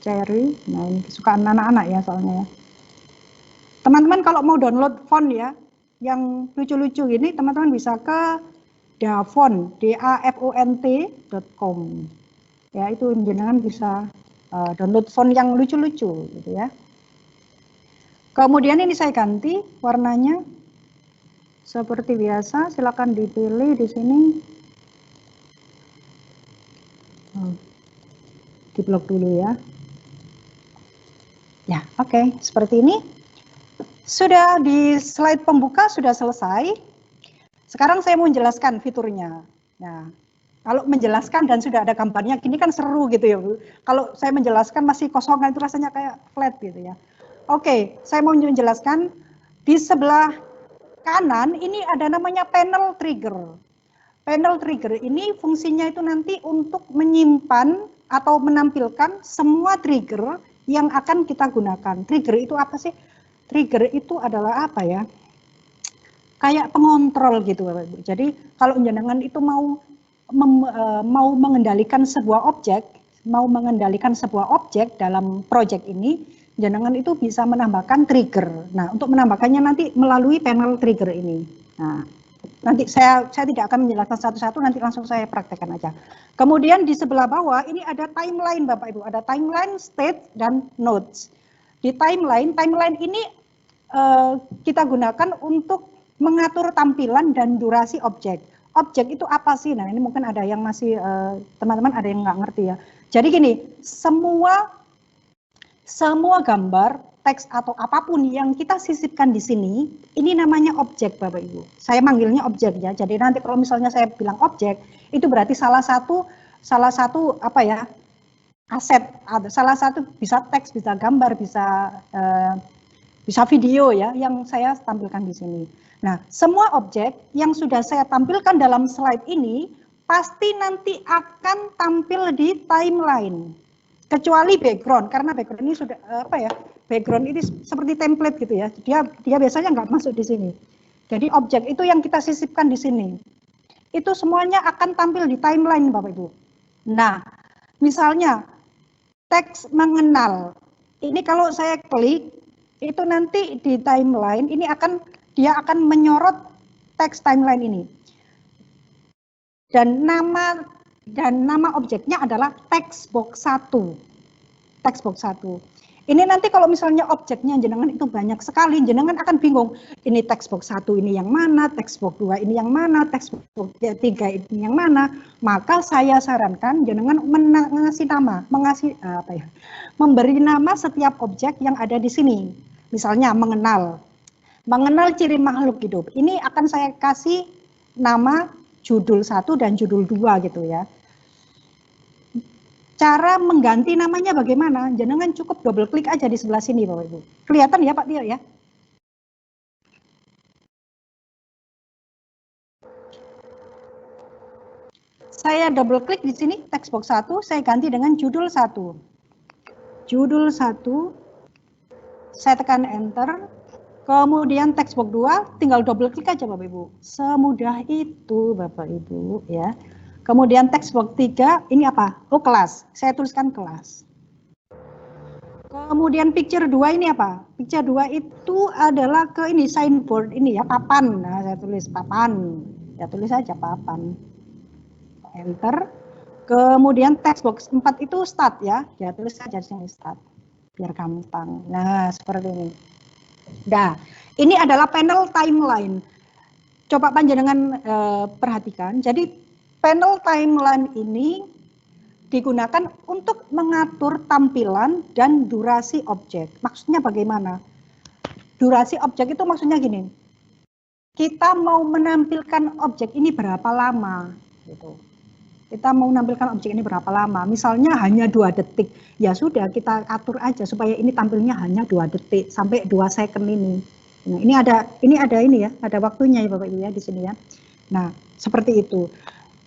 cherry. Nah ini kesukaan anak-anak ya soalnya ya. Teman-teman kalau mau download font ya, yang lucu-lucu ini teman-teman bisa ke dafont, dafont.com. Ya itu jenengan bisa download font yang lucu-lucu gitu ya. Kemudian ini saya ganti warnanya seperti biasa, silakan dipilih di sini. Diblok dulu ya. Ya, oke, seperti ini. Sudah di slide pembuka sudah selesai. Sekarang saya mau menjelaskan fiturnya. Nah, kalau menjelaskan dan sudah ada gambarnya, gini kan seru gitu ya Bu. Kalau saya menjelaskan masih kosongan itu rasanya kayak flat gitu ya. Oke, saya mau menjelaskan di sebelah kanan ini ada namanya panel trigger. Panel trigger ini fungsinya itu nanti untuk menyimpan atau menampilkan semua trigger yang akan kita gunakan. Trigger itu apa sih? Trigger itu adalah apa ya? Kayak pengontrol gitu Bapak Ibu. Jadi kalau jenengan itu mau mengendalikan sebuah objek dalam project ini, jenengan itu bisa menambahkan trigger. Nah, untuk menambahkannya nanti melalui panel trigger ini. Nah, nanti saya tidak akan menjelaskan satu-satu, nanti langsung saya praktekkan aja. Kemudian di sebelah bawah ini ada timeline Bapak Ibu, ada timeline, state, dan notes. Di timeline ini kita gunakan untuk mengatur tampilan dan durasi objek. Objek itu apa sih? Nah ini mungkin ada yang masih, teman-teman ada yang nggak ngerti ya. Jadi gini, semua gambar, teks atau apapun yang kita sisipkan di sini, ini namanya objek Bapak Ibu. Saya manggilnya objek ya. Jadi nanti kalau misalnya saya bilang objek, itu berarti salah satu apa ya, aset. Salah satu bisa teks, bisa gambar, bisa video ya yang saya tampilkan di sini. Nah, semua objek yang sudah saya tampilkan dalam slide ini pasti nanti akan tampil di timeline. Kecuali background, karena background ini sudah apa ya? Background ini seperti template gitu ya. Dia biasanya nggak masuk di sini. Jadi objek itu yang kita sisipkan di sini. Itu semuanya akan tampil di timeline Bapak Ibu. Nah, misalnya teks mengenal. Ini kalau saya klik itu nanti di timeline ini dia akan menyorot teks timeline ini. Dan nama objeknya adalah text box 1. Text box 1. Ini nanti kalau misalnya objeknya jenengan itu banyak sekali, jenengan akan bingung. Ini text box 1 ini yang mana, text box 2 ini yang mana, text box 3 ini yang mana. Maka saya sarankan jenengan memberi nama setiap objek yang ada di sini. Misalnya mengenal ciri makhluk hidup. Ini akan saya kasih nama judul 1 dan judul 2 gitu ya. Cara mengganti namanya bagaimana? Jenengan cukup double klik aja di sebelah sini Bapak Ibu. Kelihatan ya Pak Tio ya? Saya double klik di sini text box 1, saya ganti dengan judul 1. Judul 1, saya tekan enter. Kemudian text box 2, tinggal double klik aja Bapak Ibu. Semudah itu Bapak Ibu ya. Kemudian text box 3, ini apa? Oh, kelas. Saya tuliskan kelas. Kemudian picture 2 ini apa? Picture 2 itu adalah ke ini signboard ini ya, papan. Nah, saya tulis papan. Ya tulis saja papan. Enter. Kemudian text box 4 itu start ya. Ya tulis saja di sini start. Biar gampang. Nah, seperti ini. Nah, ini adalah panel timeline. Coba panjenengan perhatikan. Jadi panel timeline ini digunakan untuk mengatur tampilan dan durasi objek. Maksudnya bagaimana? Durasi objek itu maksudnya gini. Kita mau menampilkan objek ini berapa lama gitu. Kita mau menampilkan objek ini berapa lama? Misalnya hanya 2 detik. Ya sudah, kita atur aja supaya ini tampilnya hanya 2 detik sampai 2 second ini. Nah, ini ada ini ya, ada waktunya ya Bapak Ibu ya di sini ya. Nah, seperti itu.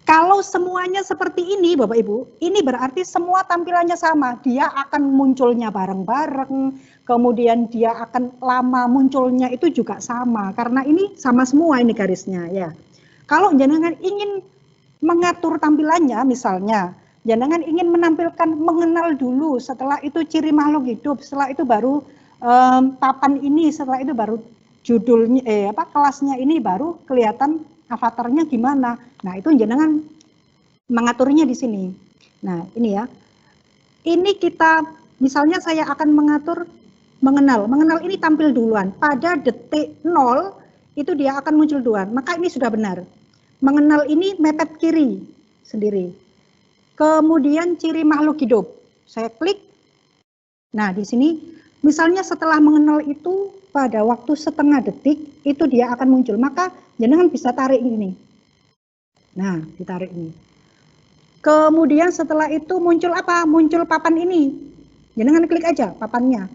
Kalau semuanya seperti ini Bapak Ibu, ini berarti semua tampilannya sama. Dia akan munculnya bareng-bareng, kemudian dia akan lama munculnya itu juga sama. Karena ini sama semua ini garisnya ya. Kalau jenengan ingin mengatur tampilannya misalnya, jenengan ingin menampilkan mengenal dulu, setelah itu ciri makhluk hidup, setelah itu baru papan ini, setelah itu baru judulnya, kelasnya ini baru kelihatan avatarnya gimana. Nah, itu jenengan mengaturnya di sini. Nah, ini ya. Ini kita, misalnya saya akan mengatur mengenal. Mengenal ini tampil duluan. Pada detik 0, itu dia akan muncul duluan. Maka ini sudah benar. Mengenal ini mepet kiri sendiri. Kemudian ciri makhluk hidup. Saya klik. Nah, di sini, misalnya setelah mengenal itu, pada waktu setengah detik, itu dia akan muncul. Maka jenengan bisa tarik ini. Nah, ditarik ini. Kemudian setelah itu muncul apa? Muncul papan ini. Jenengan klik aja papannya.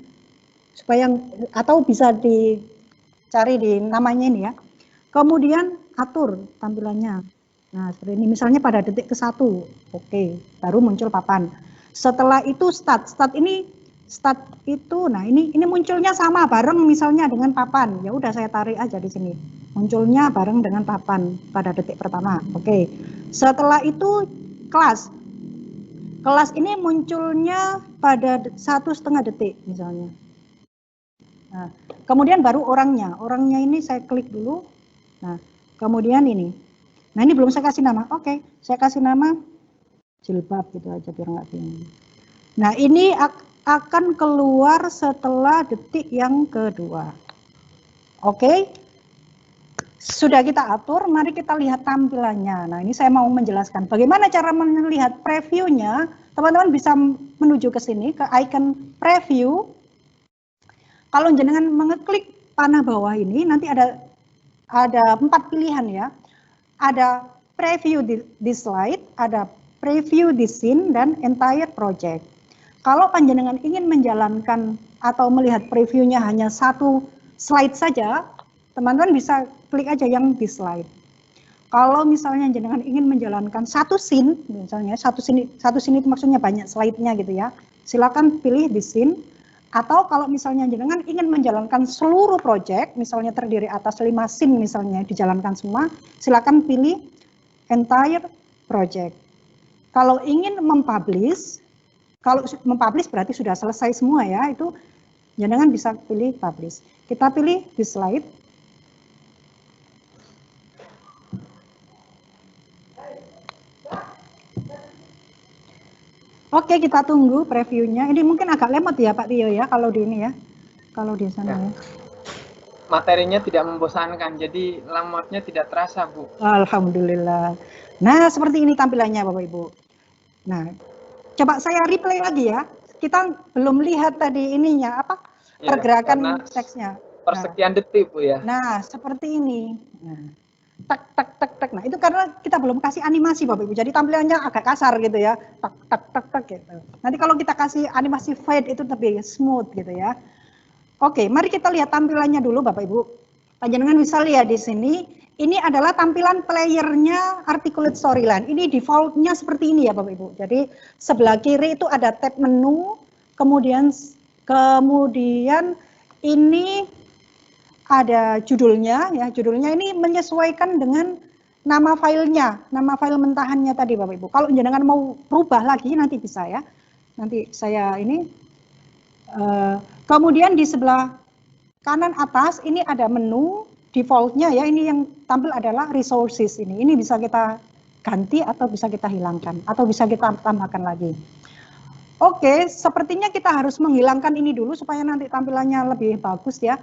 Supaya atau bisa dicari di namanya ini ya. Kemudian atur tampilannya. Nah, seperti ini misalnya pada detik ke-1. Oke, baru muncul papan. Setelah itu start. Start itu, nah ini munculnya sama bareng misalnya dengan papan. Ya udah saya tarik aja di sini. Munculnya bareng dengan papan pada detik pertama. Oke. Setelah itu kelas. Kelas ini munculnya pada 1,5 detik misalnya. Nah, kemudian baru orangnya. Orangnya ini saya klik dulu. Nah, kemudian ini. Nah, ini belum saya kasih nama. Oke, saya kasih nama jilbab gitu aja biar nggak bingung. Nah, ini akan keluar setelah detik yang kedua. Oke, sudah kita atur, mari kita lihat tampilannya. Nah, ini saya mau menjelaskan bagaimana cara melihat previewnya. Teman-teman bisa menuju ke sini, ke icon preview. Kalau jenengan mengeklik panah bawah ini, nanti ada 4 pilihan ya. Ada preview di slide, ada preview di scene, dan entire project. Kalau panjenengan ingin menjalankan atau melihat previewnya hanya 1 slide saja, teman-teman bisa klik aja yang di slide. Kalau misalnya jenengan ingin menjalankan 1 scene, misalnya 1 scene itu maksudnya banyak slide-nya gitu ya, silakan pilih di scene. Atau kalau misalnya jenengan ingin menjalankan seluruh project, misalnya terdiri atas 5 scene misalnya dijalankan semua, silakan pilih entire project. Kalau ingin mempublish, kalau mempublish berarti sudah selesai semua ya, itu jenengan bisa pilih publish. Kita pilih di slide. Oke, kita tunggu previewnya. Ini mungkin agak lemot ya Pak Tio ya, kalau di ini ya, kalau di sana ya. Materinya tidak membosankan, jadi lemotnya tidak terasa Bu. Alhamdulillah. Nah, seperti ini tampilannya Bapak Ibu. Nah, coba saya replay lagi ya. Kita belum lihat tadi ininya apa pergerakan teksnya. Persekian detik Bu ya. Nah, seperti ini. Nah, tak tak tak tak. Nah, itu karena kita belum kasih animasi Bapak Ibu. Jadi tampilannya agak kasar gitu ya. Tak tak tak tak gitu. Nanti kalau kita kasih animasi fade itu lebih smooth gitu ya. Oke, mari kita lihat tampilannya dulu Bapak Ibu. Panjenengan bisa lihat di sini. ini adalah tampilan playernya Articulate Storyline. Ini defaultnya seperti ini ya Bapak Ibu. Jadi sebelah kiri itu ada tab menu, kemudian ini ada judulnya ya. Judulnya ini menyesuaikan dengan nama filenya, nama file mentahannya tadi Bapak Ibu. Kalau jenengan mau berubah lagi nanti bisa ya. Nanti saya ini kemudian di sebelah kanan atas ini ada menu defaultnya ya, ini yang tampil adalah resources ini. Ini bisa kita ganti atau bisa kita hilangkan atau bisa kita tambahkan lagi. Oke, sepertinya kita harus menghilangkan ini dulu supaya nanti tampilannya lebih bagus ya.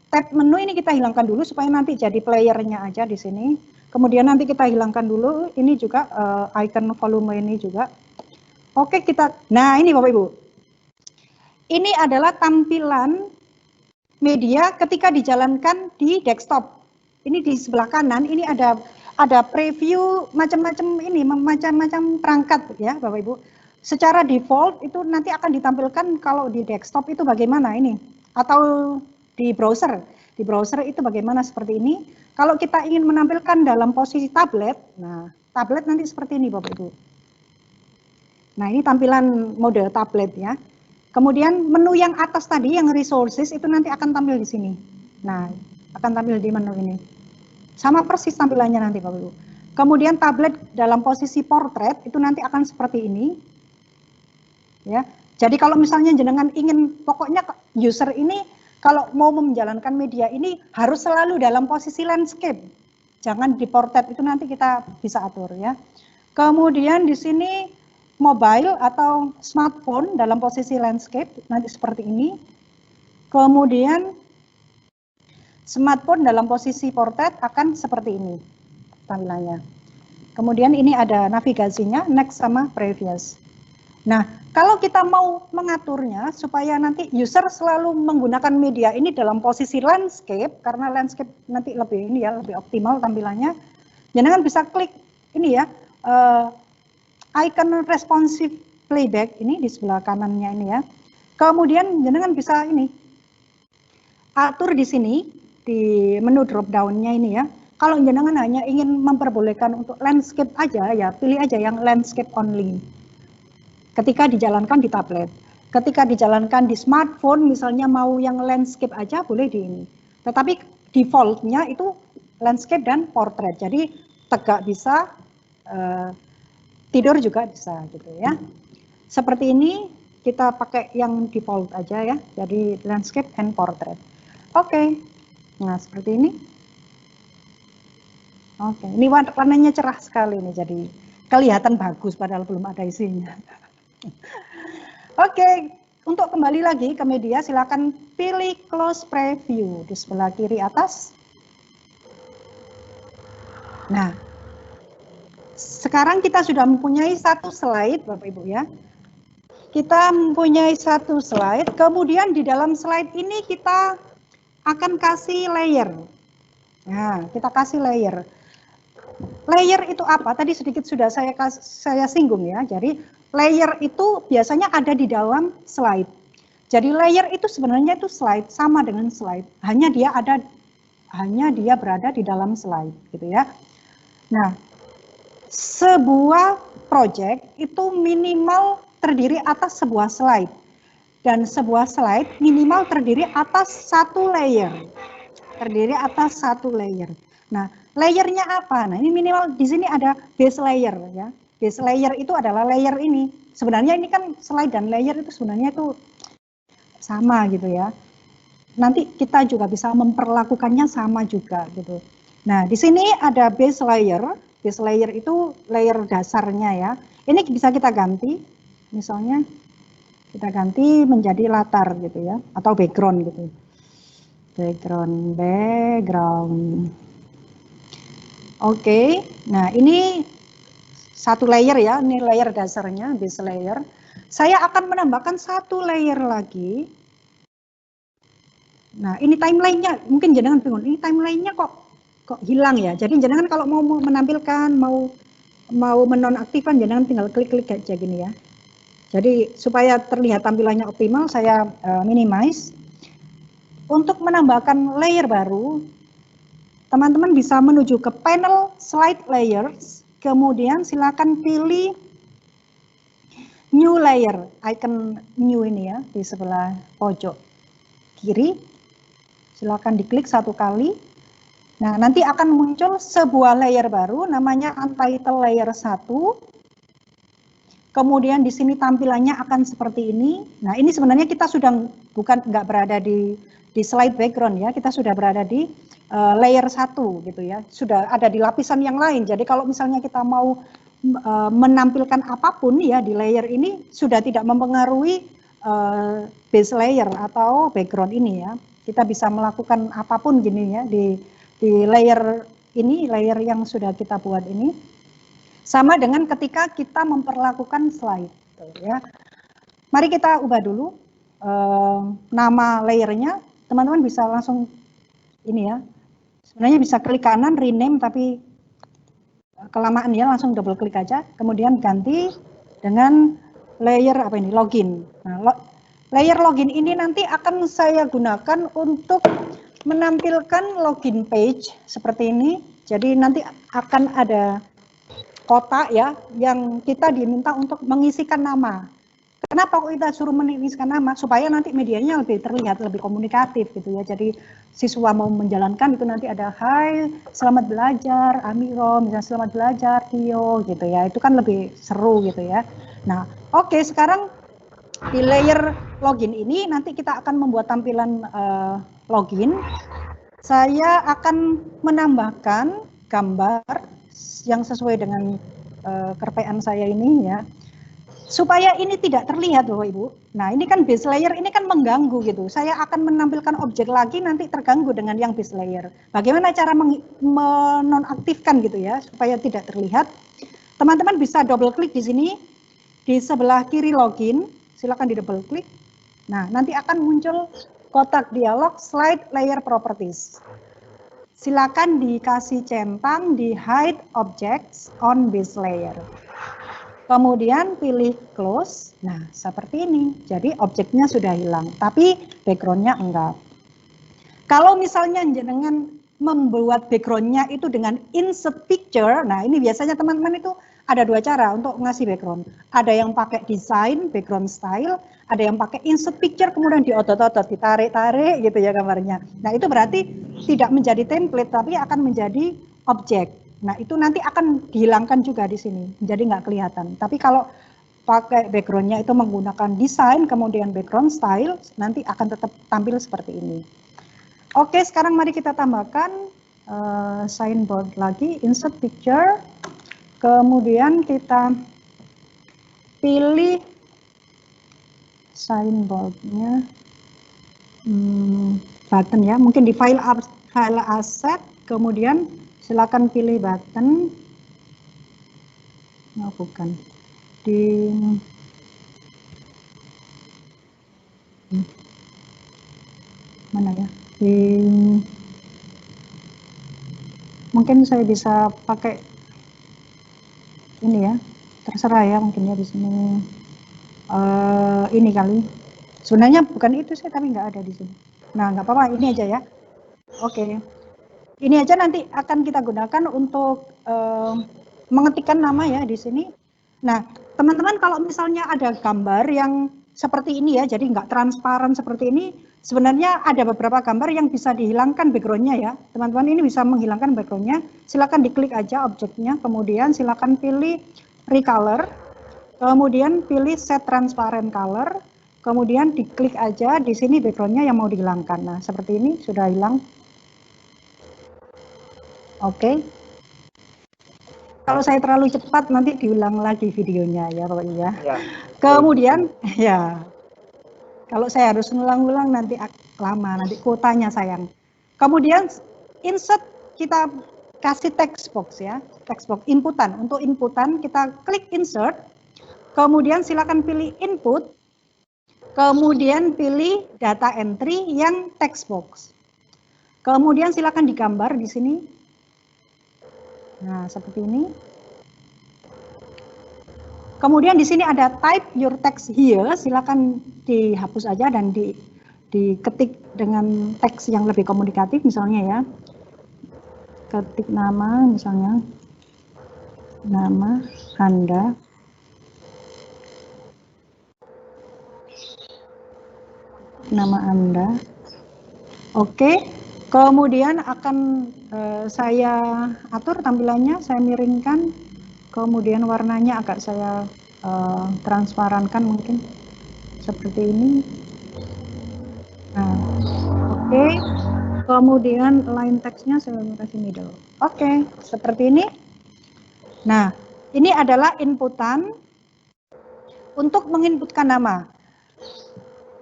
Tab menu ini kita hilangkan dulu supaya nanti jadi playernya aja di sini. Kemudian nanti kita hilangkan dulu ini juga icon volume ini juga. Oke, nah ini Bapak Ibu. Ini adalah tampilan media ketika dijalankan di desktop. Ini di sebelah kanan ini ada preview macam-macam perangkat ya Bapak Ibu. Secara default itu nanti akan ditampilkan kalau di desktop itu bagaimana ini atau di browser. Di browser itu bagaimana seperti ini. Kalau kita ingin menampilkan dalam posisi tablet, nah tablet nanti seperti ini Bapak Ibu. Nah, ini tampilan mode tablet ya. Kemudian menu yang atas tadi yang resources itu nanti akan tampil di sini. Nah, akan tampil di menu ini. Sama persis tampilannya nanti Bapak Ibu. Kemudian tablet dalam posisi portrait itu nanti akan seperti ini. Ya. Jadi kalau misalnya jenengan ingin pokoknya user ini kalau mau menjalankan media ini harus selalu dalam posisi landscape. Jangan di portrait, itu nanti kita bisa atur ya. Kemudian di sini mobile atau smartphone dalam posisi landscape nanti seperti ini. Kemudian smartphone dalam posisi portrait akan seperti ini tampilannya. Kemudian ini ada navigasinya next sama previous. Nah, kalau kita mau mengaturnya supaya nanti user selalu menggunakan media ini dalam posisi landscape karena landscape nanti lebih lebih optimal tampilannya. Jangan bisa klik ini ya. Icon responsive playback ini di sebelah kanannya ini ya. Kemudian jenengan bisa ini atur di sini di menu drop down-nya ini ya. Kalau jenengan hanya ingin memperbolehkan untuk landscape aja ya, pilih aja yang landscape only. Ketika dijalankan di tablet. Ketika dijalankan di smartphone misalnya mau yang landscape aja boleh di ini. Tetapi default-nya itu landscape dan portrait. Jadi tegak bisa tidur juga bisa gitu ya. Seperti ini kita pakai yang default aja ya. Jadi landscape and portrait. Oke. Nah, seperti ini. Oke, ini warnanya cerah sekali nih jadi kelihatan bagus padahal belum ada isinya. Oke, untuk kembali lagi ke media silakan pilih close preview di sebelah kiri atas. Nah, sekarang kita sudah mempunyai satu slide, Bapak Ibu ya. Kita mempunyai satu slide, kemudian di dalam slide ini kita akan kasih layer. Nah, kita kasih layer. Layer itu apa? Tadi sedikit sudah saya singgung ya. Jadi layer itu biasanya ada di dalam slide. Jadi layer itu sebenarnya itu slide sama dengan slide. Hanya dia berada di dalam slide, gitu ya. Nah, sebuah project itu minimal terdiri atas sebuah slide. Dan sebuah slide minimal terdiri atas satu layer. Terdiri atas satu layer. Nah, layernya apa? Nah, ini minimal di sini ada base layer ya. Base layer itu adalah layer ini. Sebenarnya ini kan slide dan layer itu sebenarnya itu sama gitu ya. Nanti kita juga bisa memperlakukannya sama juga gitu. Nah, di sini ada base layer. Base layer itu layer dasarnya ya. Ini bisa kita ganti. Misalnya kita ganti menjadi latar gitu ya, atau background gitu. Background. Oke, nah ini satu layer ya, ini layer dasarnya, base layer. Saya akan menambahkan satu layer lagi. Nah ini timelinenya, mungkin jenengan bingung, ini timelinenya kok hilang ya. Jadi jenengan kalau mau menampilkan, mau menonaktifkan, jenengan tinggal klik-klik aja gini ya. Jadi supaya terlihat tampilannya optimal, saya minimize. Untuk menambahkan layer baru, teman-teman bisa menuju ke panel slide layers, kemudian silakan pilih new layer, icon new ini ya, di sebelah pojok kiri. Silakan diklik satu kali. Nah, nanti akan muncul sebuah layer baru, namanya untitled layer 1. Kemudian di sini tampilannya akan seperti ini. Nah, ini sebenarnya kita sudah nggak berada di slide background ya, kita sudah berada di layer 1 gitu ya, sudah ada di lapisan yang lain. Jadi kalau misalnya kita mau menampilkan apapun ya di layer ini, sudah tidak mempengaruhi base layer atau background ini ya. Kita bisa melakukan apapun gini ya di layer ini, layer yang sudah kita buat ini. Sama dengan ketika kita memperlakukan slide ya. Mari kita ubah dulu nama layernya. Teman-teman bisa langsung ini ya. Sebenarnya bisa klik kanan rename, tapi kelamaan ya, langsung double klik aja. Kemudian ganti dengan layer apa ini, login. Nah, layer login ini nanti akan saya gunakan untuk menampilkan login page seperti ini. Jadi nanti akan ada kotak ya, yang kita diminta untuk mengisikan nama. Kenapa kok kita suruh mengisikan nama? Supaya nanti medianya lebih terlihat, lebih komunikatif gitu ya. Jadi siswa mau menjalankan itu nanti ada hai, selamat belajar, Amiro, misalnya selamat belajar, Tio gitu ya. Itu kan lebih seru gitu ya. Nah, oke, sekarang di layer login ini nanti kita akan membuat tampilan login. Saya akan menambahkan gambar yang sesuai dengan kerpean saya ini ya. Supaya ini tidak terlihat Bapak Ibu. Nah, ini kan base layer, ini kan mengganggu gitu. Saya akan menampilkan objek lagi nanti terganggu dengan yang base layer. Bagaimana cara menonaktifkan gitu ya, supaya tidak terlihat. Teman-teman bisa double klik di sini, di sebelah kiri login, silakan di double klik. Nah, nanti akan muncul kotak dialog slide layer properties. Silakan dikasih centang di hide objects on base layer. Kemudian pilih close. Nah, seperti ini. Jadi objeknya sudah hilang, tapi backgroundnya enggak. Kalau misalnya dengan membuat backgroundnya itu dengan insert picture, nah ini biasanya teman-teman itu ada dua cara untuk ngasih background. Ada yang pakai desain, background style, ada yang pakai insert picture, kemudian diotot-otot, ditarik-tarik gitu ya gambarnya. Nah itu berarti tidak menjadi template, tapi akan menjadi objek. Nah itu nanti akan dihilangkan juga di sini, jadi nggak kelihatan. Tapi kalau pakai backgroundnya itu menggunakan desain, kemudian background style, nanti akan tetap tampil seperti ini. Oke, sekarang mari kita tambahkan signboard lagi, insert picture, kemudian kita pilih signboardnya, button ya, mungkin di file asset, kemudian silakan pilih button, oh bukan, di mana ya, mungkin saya bisa pakai ini ya, terserah ya mungkin ya di sini, ini kali, sebenarnya bukan itu sih, tapi nggak ada di sini. Nah nggak apa-apa, ini aja ya. Oke. Ini aja nanti akan kita gunakan untuk mengetikkan nama ya di sini. Nah, teman-teman kalau misalnya ada gambar yang seperti ini ya, jadi nggak transparan seperti ini, sebenarnya ada beberapa gambar yang bisa dihilangkan backgroundnya ya. Teman-teman ini bisa menghilangkan backgroundnya, silakan diklik aja objeknya, kemudian silakan pilih recolor, kemudian pilih set transparent color, kemudian diklik aja di sini backgroundnya yang mau dihilangkan. Nah, seperti ini sudah hilang. Oke. Kalau saya terlalu cepat nanti diulang lagi videonya ya Bapak ya. Ya. Kemudian ya. Kalau saya harus ngulang-ulang nanti lama, nanti kuotanya sayang. Kemudian insert kita kasih text box ya, text box inputan. Untuk inputan kita klik insert. Kemudian silakan pilih input. Kemudian pilih data entry yang text box. Kemudian silakan digambar di sini. Nah, seperti ini. Kemudian di sini ada type your text here, silakan dihapus aja dan diketik dengan teks yang lebih komunikatif misalnya ya. ketik nama, misalnya nama Anda. Nama Anda. Oke, kemudian akan saya atur tampilannya, saya miringkan, kemudian warnanya agak saya transparankan mungkin seperti ini. Nah, oke. Kemudian line text-nya saya kasih middle. Oke, seperti ini. Nah, ini adalah inputan untuk menginputkan nama.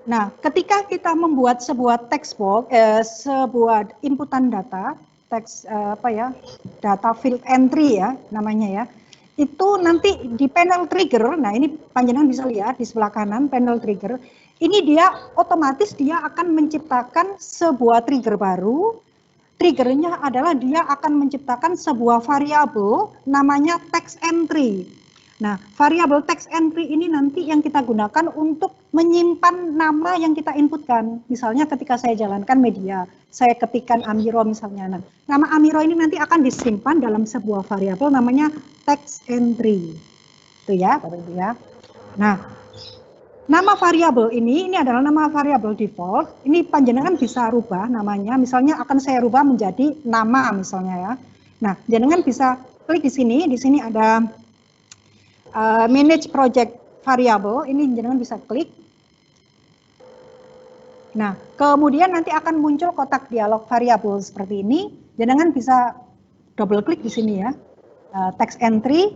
Nah, ketika kita membuat sebuah text box, sebuah inputan data, teks data field entry ya namanya ya, itu nanti di panel trigger. Nah, ini panjenengan bisa lihat di sebelah kanan panel trigger. Ini dia otomatis dia akan menciptakan sebuah trigger baru. Triggernya adalah dia akan menciptakan sebuah variabel namanya text entry. Nah, variabel text entry ini nanti yang kita gunakan untuk menyimpan nama yang kita inputkan. Misalnya ketika saya jalankan media, saya ketikkan Amiro misalnya. Nah, nama Amiro ini nanti akan disimpan dalam sebuah variabel namanya text entry. Itu ya, Bapak Ibu ya. Nah, nama variabel ini adalah nama variabel default. Ini panjenengan bisa rubah namanya. Misalnya akan saya rubah menjadi nama misalnya ya. Nah, jenengan bisa klik di sini. Di sini ada manage project variable, ini jenengan bisa klik. Nah, kemudian nanti akan muncul kotak dialog variabel seperti ini. Jenengan bisa double klik di sini ya, text entry.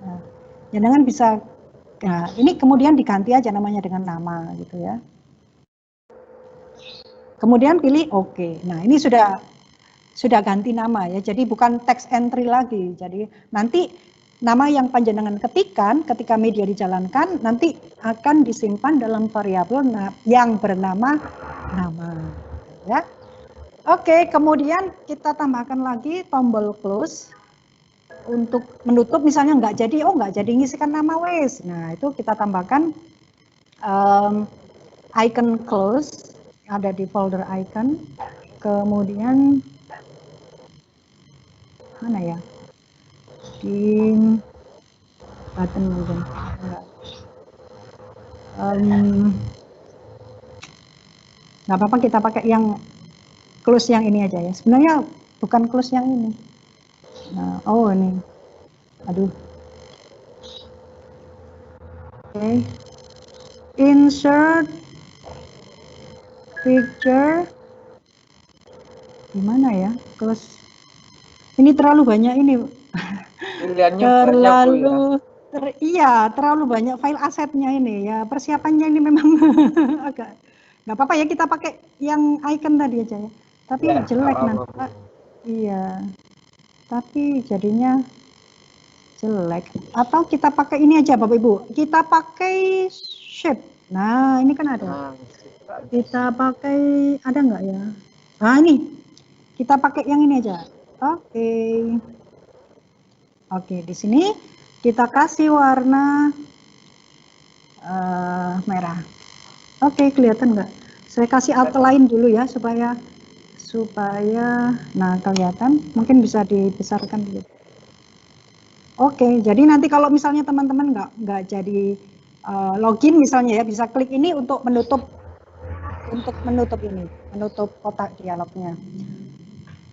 Nah, jenengan bisa, nah ini kemudian diganti aja namanya dengan nama gitu ya. Kemudian pilih OK. Nah, ini sudah ganti nama ya, jadi bukan text entry lagi. Jadi nanti nama yang panjenengan ketikkan ketika media dijalankan nanti akan disimpan dalam variabel yang bernama nama. Ya. Oke, kemudian kita tambahkan lagi tombol close untuk menutup. Misalnya nggak jadi ngisikan nama wes. Nah itu kita tambahkan icon close ada di folder icon. Kemudian mana ya? Di button mungkin nggak apa-apa, kita pakai yang close yang ini aja ya. Sebenarnya bukan close yang ini. Nah, oh ini, aduh. Oke, insert picture, gimana ya close? Ini terlalu banyak ini. Terlalu iya, terlalu banyak file asetnya ini ya. Persiapannya ini memang agak nggak apa-apa ya, kita pakai yang icon tadi aja ya. Tapi ya, jelek nanti Pak. Iya. Tapi jadinya jelek. Atau kita pakai ini aja Bapak Ibu. Kita pakai shape. Nah, ini kan ada. Kita pakai, ada nggak ya? Nah, ini. Kita pakai yang ini aja. Oke. Oke, di sini kita kasih warna merah. Oke, kelihatan nggak? Saya kasih outline dulu ya supaya nah kelihatan. Mungkin bisa dibesarkan dulu. Oke, jadi nanti kalau misalnya teman-teman nggak jadi login misalnya ya, bisa klik ini untuk menutup ini, menutup kotak dialognya.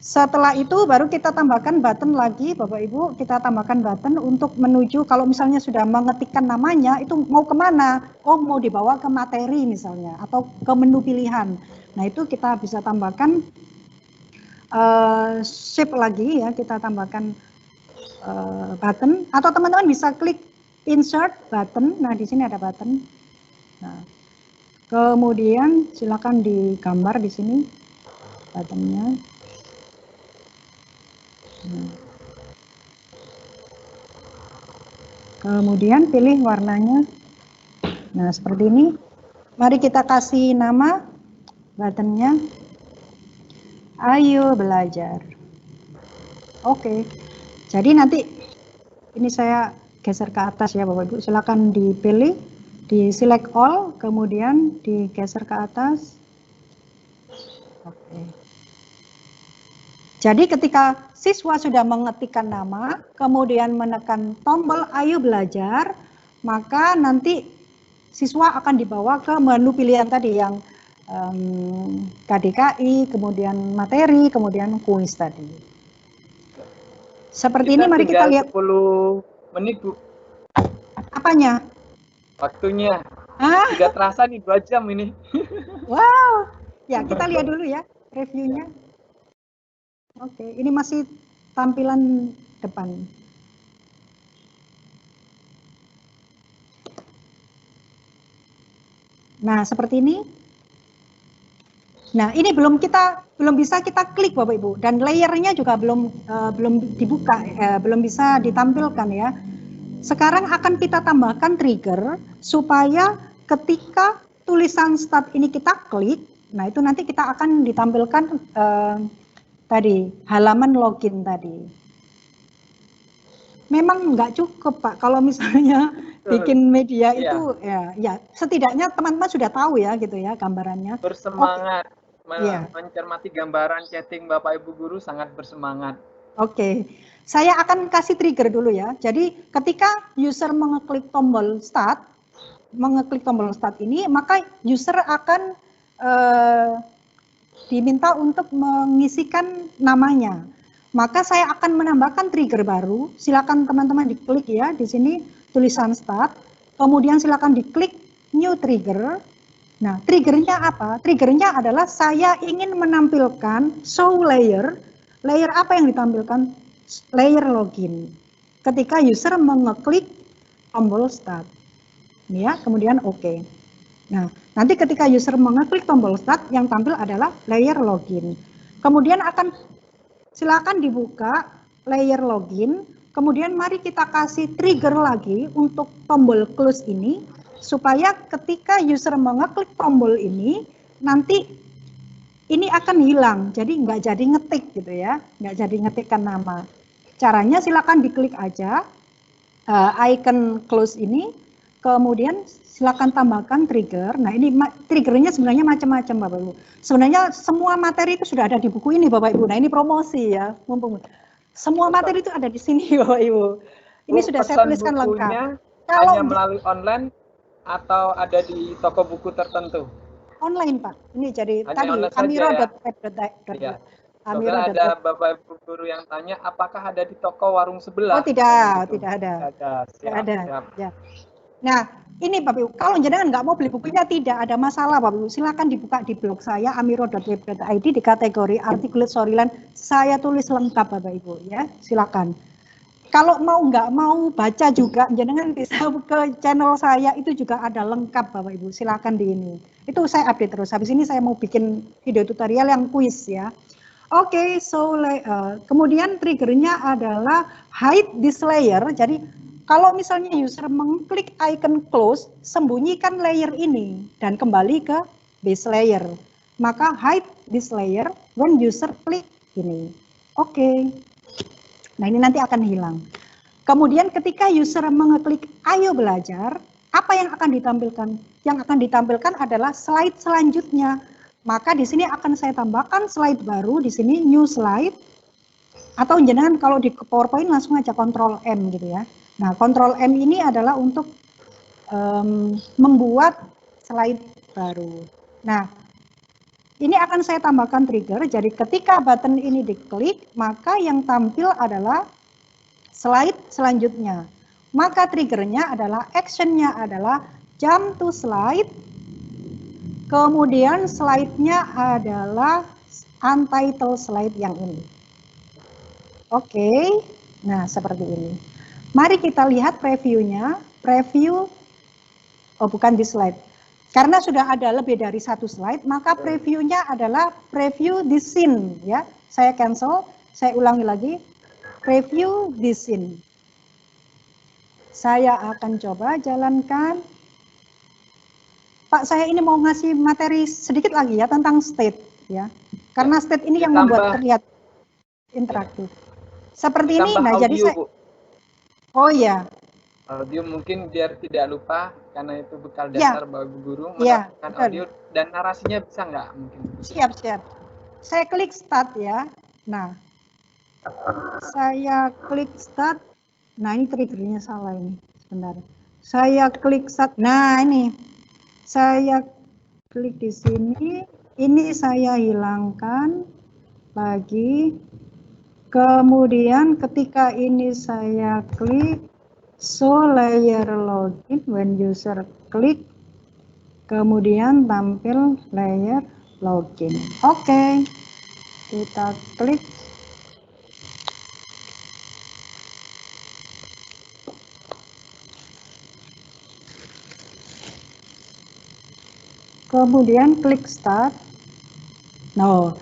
Setelah itu baru kita tambahkan button lagi Bapak Ibu, kita tambahkan button untuk menuju kalau misalnya sudah mengetikkan namanya itu mau kemana, oh mau dibawa ke materi misalnya atau ke menu pilihan. Nah itu kita bisa tambahkan shape lagi ya, kita tambahkan button atau teman-teman bisa klik insert button. Nah di sini ada button. Nah, kemudian silakan digambar di sini buttonnya. Kemudian pilih warnanya. Nah, seperti ini. Mari kita kasih nama buttonnya. Ayo belajar. Oke. Jadi nanti ini saya geser ke atas ya Bapak Ibu. Silakan dipilih, di select all, kemudian digeser ke atas. Oke. Jadi ketika siswa sudah mengetikkan nama, kemudian menekan tombol ayo belajar, maka nanti siswa akan dibawa ke menu pilihan tadi yang KDKI, kemudian materi, kemudian kuis tadi. Seperti ini mari kita lihat. 10 menit, Bu. Apanya? Waktunya. Tidak terasa nih 2 jam ini. Wow. Ya, kita lihat dulu ya reviewnya. Oke, ini masih tampilan depan. Nah, seperti ini. Nah, ini belum bisa kita klik Bapak Ibu, dan layernya juga belum dibuka, belum bisa ditampilkan ya. Sekarang akan kita tambahkan trigger supaya ketika tulisan start ini kita klik, nah itu nanti kita akan ditampilkan tadi halaman login tadi. Memang nggak cukup Pak, kalau misalnya bikin media itu ya setidaknya teman-teman sudah tahu ya gitu ya gambarannya. Bersemangat. Mencermati gambaran chatting Bapak Ibu guru, sangat bersemangat. Oke, saya akan kasih trigger dulu ya. Jadi ketika user mengeklik tombol start ini, maka user akan diminta untuk mengisikan namanya. Maka saya akan menambahkan trigger baru. Silakan teman-teman diklik ya di sini tulisan start. Kemudian silakan diklik new trigger. Nah, triggernya apa? Triggernya adalah saya ingin menampilkan show layer. Layer apa yang ditampilkan? Layer login. Ketika user mengeklik tombol start. Ya, kemudian oke. Nah, nanti ketika user mengeklik tombol start, yang tampil adalah layer login. Kemudian akan silakan dibuka layer login. Kemudian mari kita kasih trigger lagi untuk tombol close ini, supaya ketika user mengeklik tombol ini, nanti ini akan hilang, jadi nggak jadi ngetik gitu ya, nggak jadi ngetikkan nama. Caranya silakan diklik aja icon close ini, kemudian silakan tambahkan trigger. Nah ini triggernya sebenarnya macam-macam Bapak Ibu. Sebenarnya semua materi itu sudah ada di buku ini Bapak Ibu. Nah ini promosi ya, mumpung semua materi itu ada di sini Bapak Ibu. Ini sudah saya tuliskan lengkap. Kalau hanya melalui online atau ada di toko buku tertentu? Online Pak. Ini jadi hanya tadi amiro.web.id. Ya. Soalnya ada Bapak Ibu guru yang tanya, apakah ada di toko warung sebelah? Oh tidak, tidak ada. Tidak ada. Siap. Ya. Nah, ini Bapak Ibu, kalau jenengan nggak mau beli bukunya tidak ada masalah Bapak Ibu. Silakan dibuka di blog saya amiro.web.id di kategori articulate storyline. Saya tulis lengkap Bapak Ibu ya. Silakan. Kalau nggak mau baca juga, jenengan bisa ke channel saya, itu juga ada lengkap Bapak Ibu. Silakan di ini. Itu saya update terus. Habis ini saya mau bikin video tutorial yang kuis ya. Oke, kemudian triggernya adalah hide this layer. Jadi kalau misalnya user mengklik icon close, sembunyikan layer ini dan kembali ke base layer. Maka hide this layer when user klik ini. Oke. Nah ini nanti akan hilang. Kemudian ketika user mengeklik ayo belajar, apa yang akan ditampilkan? Yang akan ditampilkan adalah slide selanjutnya. Maka di sini akan saya tambahkan slide baru, di sini new slide. Atau jenengan kalau di PowerPoint langsung aja Ctrl M gitu ya. Nah Ctrl M ini adalah untuk membuat slide baru. Nah ini akan saya tambahkan trigger, jadi ketika button ini diklik, maka yang tampil adalah slide selanjutnya. Maka triggernya adalah, actionnya adalah jump to slide, kemudian slide-nya adalah untitled slide yang ini. Oke, nah seperti ini. Mari kita lihat previewnya, bukan di slide. Karena sudah ada lebih dari satu slide, maka previewnya adalah preview this scene ya. Saya cancel, saya ulangi lagi. Preview this scene. Saya akan coba jalankan. Pak, saya ini mau ngasih materi sedikit lagi ya tentang state ya. Karena state ini yang membuat terlihat interaktif. Seperti ini, nah jadi saya. Oh ya. Audio mungkin biar tidak lupa, karena itu bekal dasar Bapak Guru, menambahkan audio dan narasinya bisa nggak mungkin? Siap. Saya klik start ya. Nah, Saya klik start. Nah, ini triggernya salah ini. Sebentar. Saya klik start. Nah, ini. Saya klik di sini. Ini saya hilangkan lagi. Kemudian ketika ini saya klik show layer login when user klik, kemudian tampil layer login. Oke, kita klik. Kemudian klik start. No,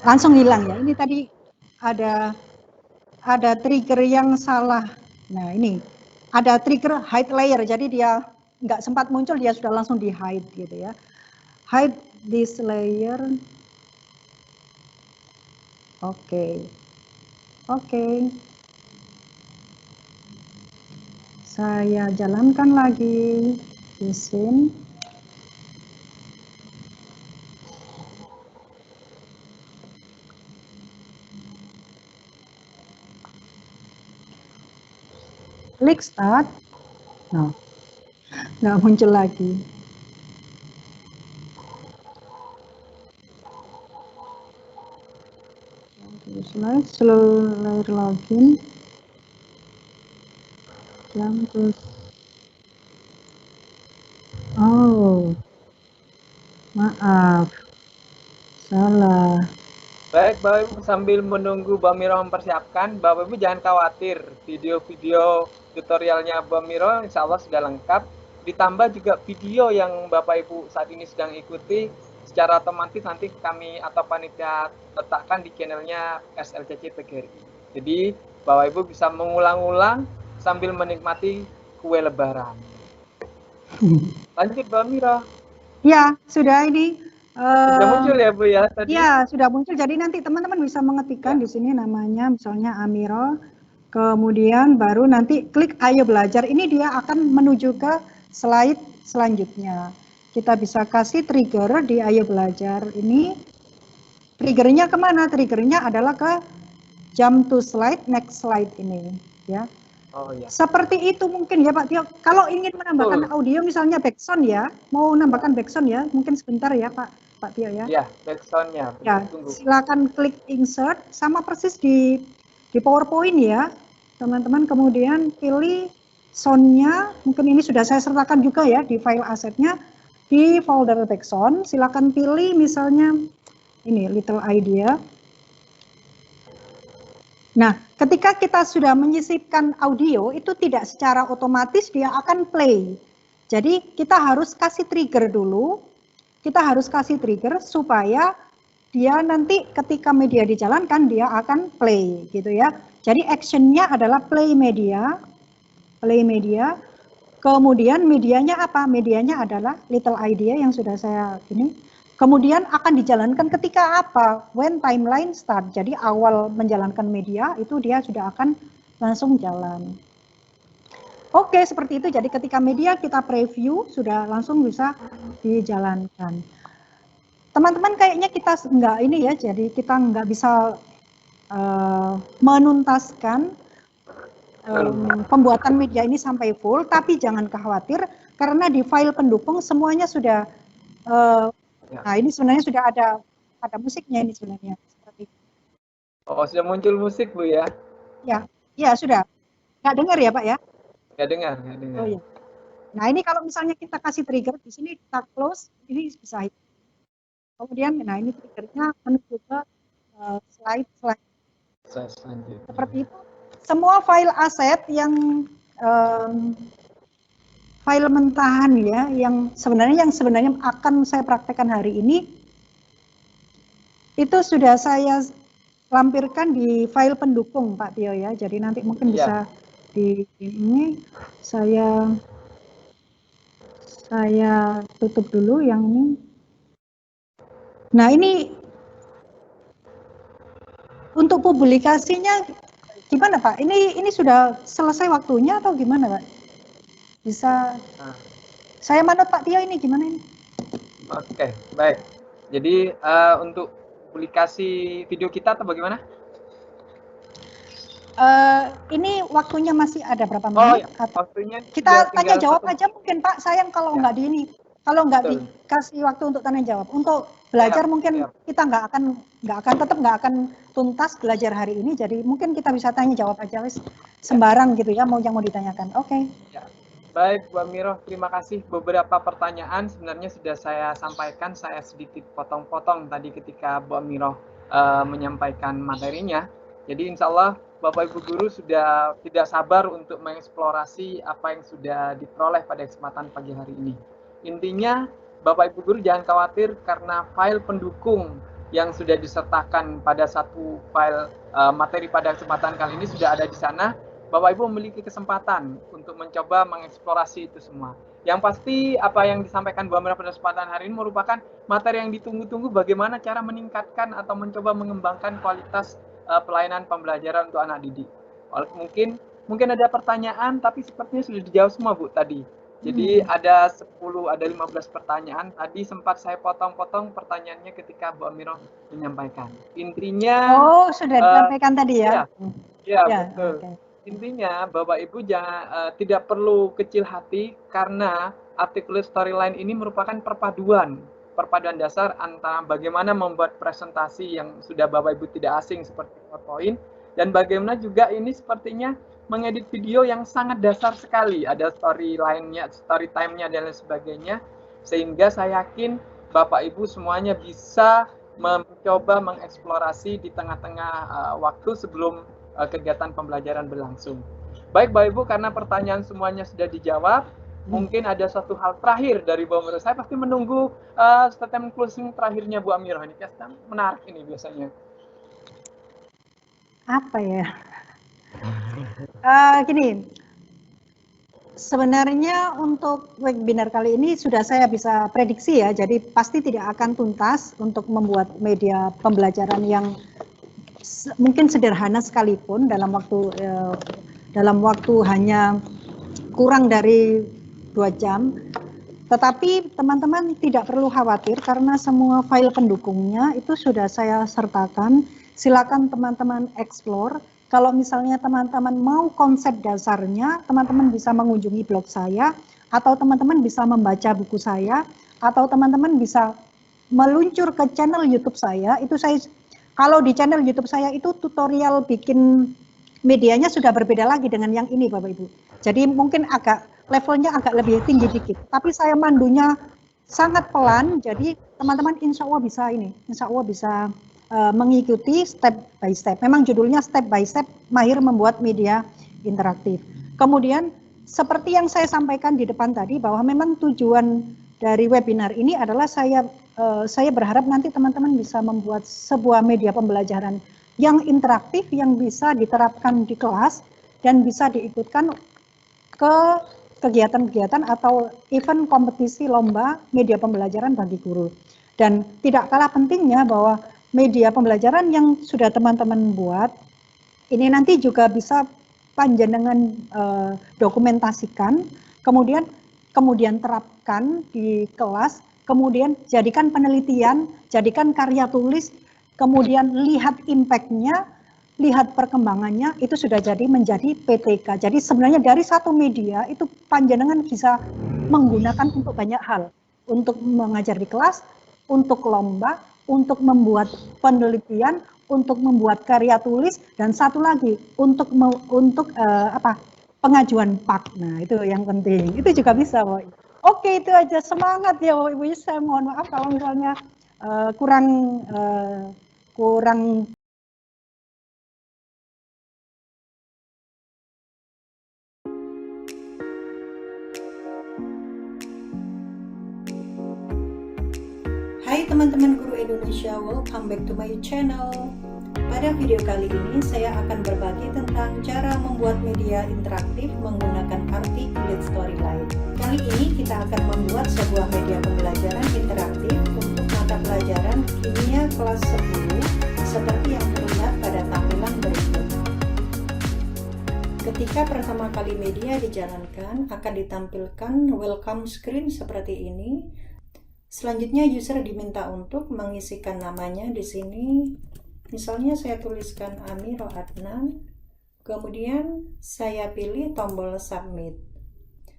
langsung hilang ya. Ini tadi ada trigger yang salah. Nah, ini ada trigger hide layer. Jadi dia nggak sempat muncul, dia sudah langsung di hide gitu ya. Hide this layer. Oke. Saya jalankan lagi di sini. Klik start. Nah, nggak muncul lagi. Slow layer login. Terus. Oh, maaf, salah. Baik, Bapak Ibu, sambil menunggu Mbak Miro mempersiapkan, Bapak Ibu jangan khawatir, video-video tutorialnya Mbak Miro insya Allah sudah lengkap, ditambah juga video yang Bapak Ibu saat ini sedang ikuti, secara otomatis nanti kami atau panitia letakkan di channelnya SLCC TGRI. Jadi, Bapak Ibu bisa mengulang-ulang sambil menikmati kue lebaran. Lanjut Mbak Miro. Ya, sudah ini. Sudah muncul ya Bu ya tadi? Ya, sudah muncul. Jadi nanti teman-teman bisa mengetikkan di sini namanya misalnya Amiro. Kemudian baru nanti klik Ayo Belajar. Ini dia akan menuju ke slide selanjutnya. Kita bisa kasih trigger di Ayo Belajar ini. Triggernya kemana? Triggernya adalah ke jump to slide, next slide ini. Ya. Oh ya. Seperti itu mungkin ya Pak Tio. Kalau ingin menambahkan audio misalnya backsound ya, mau menambahkan backsound ya, mungkin sebentar ya Pak Tio ya. Ya, backsound-nya. Ya, silakan klik insert sama persis di PowerPoint ya, teman-teman. Kemudian pilih sound-nya, mungkin ini sudah saya sertakan juga ya di file asetnya, di folder backsound. Silakan pilih misalnya ini Little Idea. Nah, ketika kita sudah menyisipkan audio, itu tidak secara otomatis dia akan play. Jadi kita harus kasih trigger dulu, kita harus kasih trigger supaya dia nanti ketika media dijalankan, dia akan play gitu ya. Jadi actionnya adalah play media, kemudian medianya apa? Medianya adalah Little Idea yang sudah saya ini. Kemudian akan dijalankan ketika apa? When timeline start. Jadi awal menjalankan media itu dia sudah akan langsung jalan. Oke, seperti itu. Jadi ketika media kita preview sudah langsung bisa dijalankan. Teman-teman kayaknya kita nggak ini ya, jadi kita nggak bisa menuntaskan pembuatan media ini sampai full, tapi jangan khawatir karena di file pendukung semuanya sudah nah ini sebenarnya sudah ada musiknya ini sebenarnya seperti itu. Oh, sudah muncul musik Bu ya? Ya sudah. Nggak dengar ya Pak ya? Nggak dengar. Oh ya. Nah ini kalau misalnya kita kasih trigger di sini kita close, ini bisa. Kemudian, nah ini triggernya menuju ke slide selanjutnya. Seperti itu. Semua file aset yang file mentahan ya, yang sebenarnya akan saya praktekkan hari ini, itu sudah saya lampirkan di file pendukung Pak Tio ya. Jadi nanti mungkin bisa di ini saya tutup dulu yang ini. Nah ini untuk publikasinya gimana Pak? Ini sudah selesai waktunya atau gimana Pak? Bisa saya manut Pak Tio ini gimana ini? Oke, baik. Jadi untuk publikasi video kita atau bagaimana? Ini waktunya masih ada berapa Oh menit? ya, waktunya Kita tanya tinggal jawab 1 aja mungkin Pak. Sayang kalau ya. nggak kalau nggak Betul. dikasih waktu untuk tanya jawab. Untuk belajar Siap, mungkin siap. kita tetap nggak akan tuntas belajar hari ini. Jadi mungkin kita bisa tanya jawab aja wis sembarang gitu ya, yang mau ditanyakan. Oke. Ya. Baik, Bu Amiro, terima kasih. Beberapa pertanyaan sebenarnya sudah saya sampaikan, saya sedikit potong-potong tadi ketika Bu Amiro menyampaikan materinya. Jadi insya Allah Bapak Ibu Guru sudah tidak sabar untuk mengeksplorasi apa yang sudah diperoleh pada kesempatan pagi hari ini. Intinya Bapak Ibu Guru jangan khawatir karena file pendukung yang sudah disertakan pada satu file materi pada kesempatan kali ini sudah ada di sana. Bapak Ibu memiliki kesempatan untuk mencoba mengeksplorasi itu semua. Yang pasti apa yang disampaikan Bu Amira pada kesempatan hari ini merupakan materi yang ditunggu-tunggu bagaimana cara meningkatkan atau mencoba mengembangkan kualitas pelayanan pembelajaran untuk anak didik. Mungkin ada pertanyaan tapi sepertinya sudah dijawab semua Bu tadi. Jadi ada 10, ada 15 pertanyaan. Tadi sempat saya potong-potong pertanyaannya ketika Bu Amira menyampaikan. Intinya sudah disampaikan tadi ya. Ya, betul. Okay. Intinya Bapak Ibu jangan tidak perlu kecil hati karena articulate storyline ini merupakan perpaduan dasar antara bagaimana membuat presentasi yang sudah Bapak Ibu tidak asing seperti PowerPoint dan bagaimana juga ini sepertinya mengedit video yang sangat dasar sekali, ada storyline-nya, story time-nya dan lain sebagainya, sehingga saya yakin Bapak Ibu semuanya bisa mencoba mengeksplorasi di tengah-tengah waktu sebelum kegiatan pembelajaran berlangsung. Baik Bapak Ibu, karena pertanyaan semuanya sudah dijawab, mungkin ada satu hal terakhir dari Bu Amiro. Saya pasti menunggu statement closing terakhirnya Bu Amiro. Ini kan menarik ini biasanya. Apa ya? Gini, sebenarnya untuk webinar kali ini sudah saya bisa prediksi ya, jadi pasti tidak akan tuntas untuk membuat media pembelajaran yang mungkin sederhana sekalipun dalam waktu hanya kurang dari 2 jam. Tetapi teman-teman tidak perlu khawatir karena semua file pendukungnya itu sudah saya sertakan. Silakan teman-teman explore. Kalau misalnya teman-teman mau konsep dasarnya, teman-teman bisa mengunjungi blog saya, atau teman-teman bisa membaca buku saya, atau teman-teman bisa meluncur ke channel YouTube saya. Itu kalau di channel YouTube saya itu tutorial bikin medianya sudah berbeda lagi dengan yang ini Bapak Ibu. Jadi mungkin levelnya agak lebih tinggi dikit. Tapi saya mandunya sangat pelan, jadi teman-teman insya Allah bisa mengikuti step by step. Memang judulnya step by step, mahir membuat media interaktif. Kemudian seperti yang saya sampaikan di depan tadi bahwa memang tujuan dari webinar ini adalah saya berharap nanti teman-teman bisa membuat sebuah media pembelajaran yang interaktif, yang bisa diterapkan di kelas dan bisa diikutkan ke kegiatan-kegiatan atau event kompetisi lomba media pembelajaran bagi guru. Dan tidak kalah pentingnya bahwa media pembelajaran yang sudah teman-teman buat, ini nanti juga bisa panjenengan dokumentasikan, kemudian terapkan di kelas, kemudian jadikan penelitian, jadikan karya tulis, kemudian lihat impact-nya, lihat perkembangannya, itu sudah menjadi PTK. Jadi sebenarnya dari satu media itu panjenengan bisa menggunakan untuk banyak hal. Untuk mengajar di kelas, untuk lomba, untuk membuat penelitian, untuk membuat karya tulis, dan satu lagi untuk pengajuan PAK. Nah itu yang penting, itu juga bisa. Oke, itu aja, semangat ya Ibu. Saya mohon maaf kalau misalnya kurang Hai teman-teman guru Indonesia, welcome back to my channel. Pada video kali ini saya akan berbagi tentang cara membuat media interaktif menggunakan articulate storyline. Kali ini kita akan membuat sebuah media pembelajaran interaktif untuk mata pelajaran kimia kelas 10 seperti yang terlihat pada tampilan berikut. Ketika pertama kali media dijalankan, akan ditampilkan welcome screen seperti ini. Selanjutnya user diminta untuk mengisikan namanya di sini. Misalnya saya tuliskan Amiro Adnan. Kemudian saya pilih tombol submit.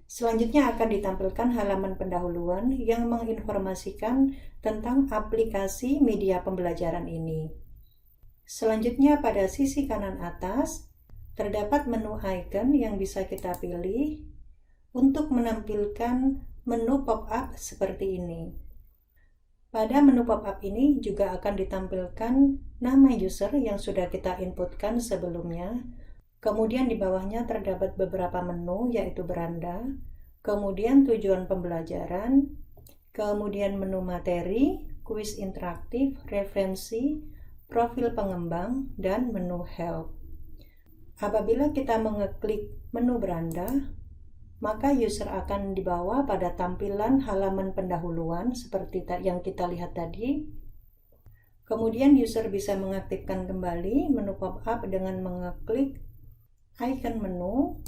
Selanjutnya akan ditampilkan halaman pendahuluan yang menginformasikan tentang aplikasi media pembelajaran ini. Selanjutnya pada sisi kanan atas, terdapat menu icon yang bisa kita pilih untuk menampilkan menu pop-up seperti ini. Pada menu pop-up ini juga akan ditampilkan nama user yang sudah kita inputkan sebelumnya. Kemudian di bawahnya terdapat beberapa menu yaitu beranda, kemudian tujuan pembelajaran, kemudian menu materi, kuis interaktif, referensi, profil pengembang, dan menu help. Apabila kita mengeklik menu beranda, maka user akan dibawa pada tampilan halaman pendahuluan seperti yang kita lihat tadi. Kemudian user bisa mengaktifkan kembali menu pop-up dengan mengeklik icon menu.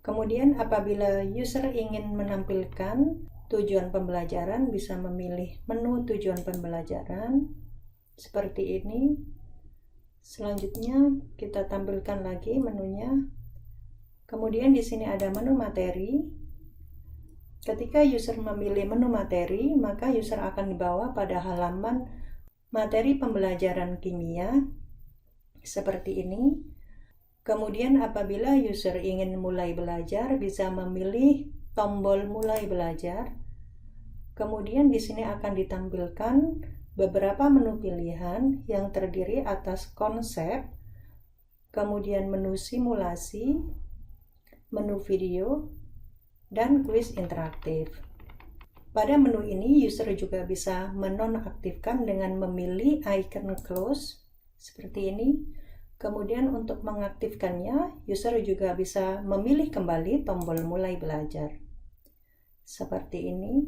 Kemudian apabila user ingin menampilkan tujuan pembelajaran, bisa memilih menu tujuan pembelajaran seperti ini. Selanjutnya kita tampilkan lagi menunya. Kemudian di sini ada menu materi. Ketika user memilih menu materi, maka user akan dibawa pada halaman materi pembelajaran kimia seperti ini. Kemudian apabila user ingin mulai belajar, bisa memilih tombol mulai belajar. Kemudian di sini akan ditampilkan beberapa menu pilihan yang terdiri atas konsep, kemudian menu simulasi, menu video, dan kuis interaktif. Pada menu ini, user juga bisa menonaktifkan dengan memilih icon close seperti ini. Kemudian untuk mengaktifkannya, user juga bisa memilih kembali tombol mulai belajar seperti ini.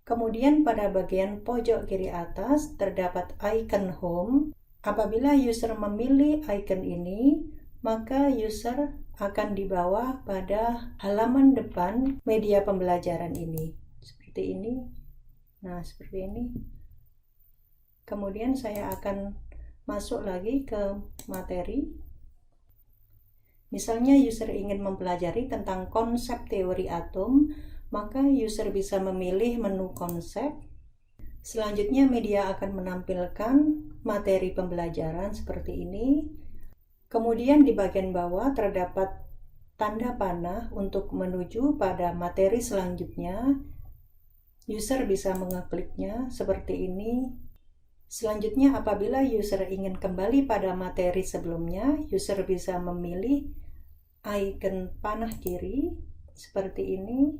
Kemudian pada bagian pojok kiri atas terdapat icon home. Apabila user memilih icon ini, maka user akan dibawa pada halaman depan media pembelajaran ini. Seperti ini. Nah, seperti ini. Kemudian saya akan masuk lagi ke materi. Misalnya user ingin mempelajari tentang konsep teori atom, maka user bisa memilih menu konsep. Selanjutnya media akan menampilkan materi pembelajaran seperti ini. Kemudian di bagian bawah terdapat tanda panah untuk menuju pada materi selanjutnya. User bisa mengekliknya seperti ini. Selanjutnya apabila user ingin kembali pada materi sebelumnya, user bisa memilih icon panah kiri seperti ini.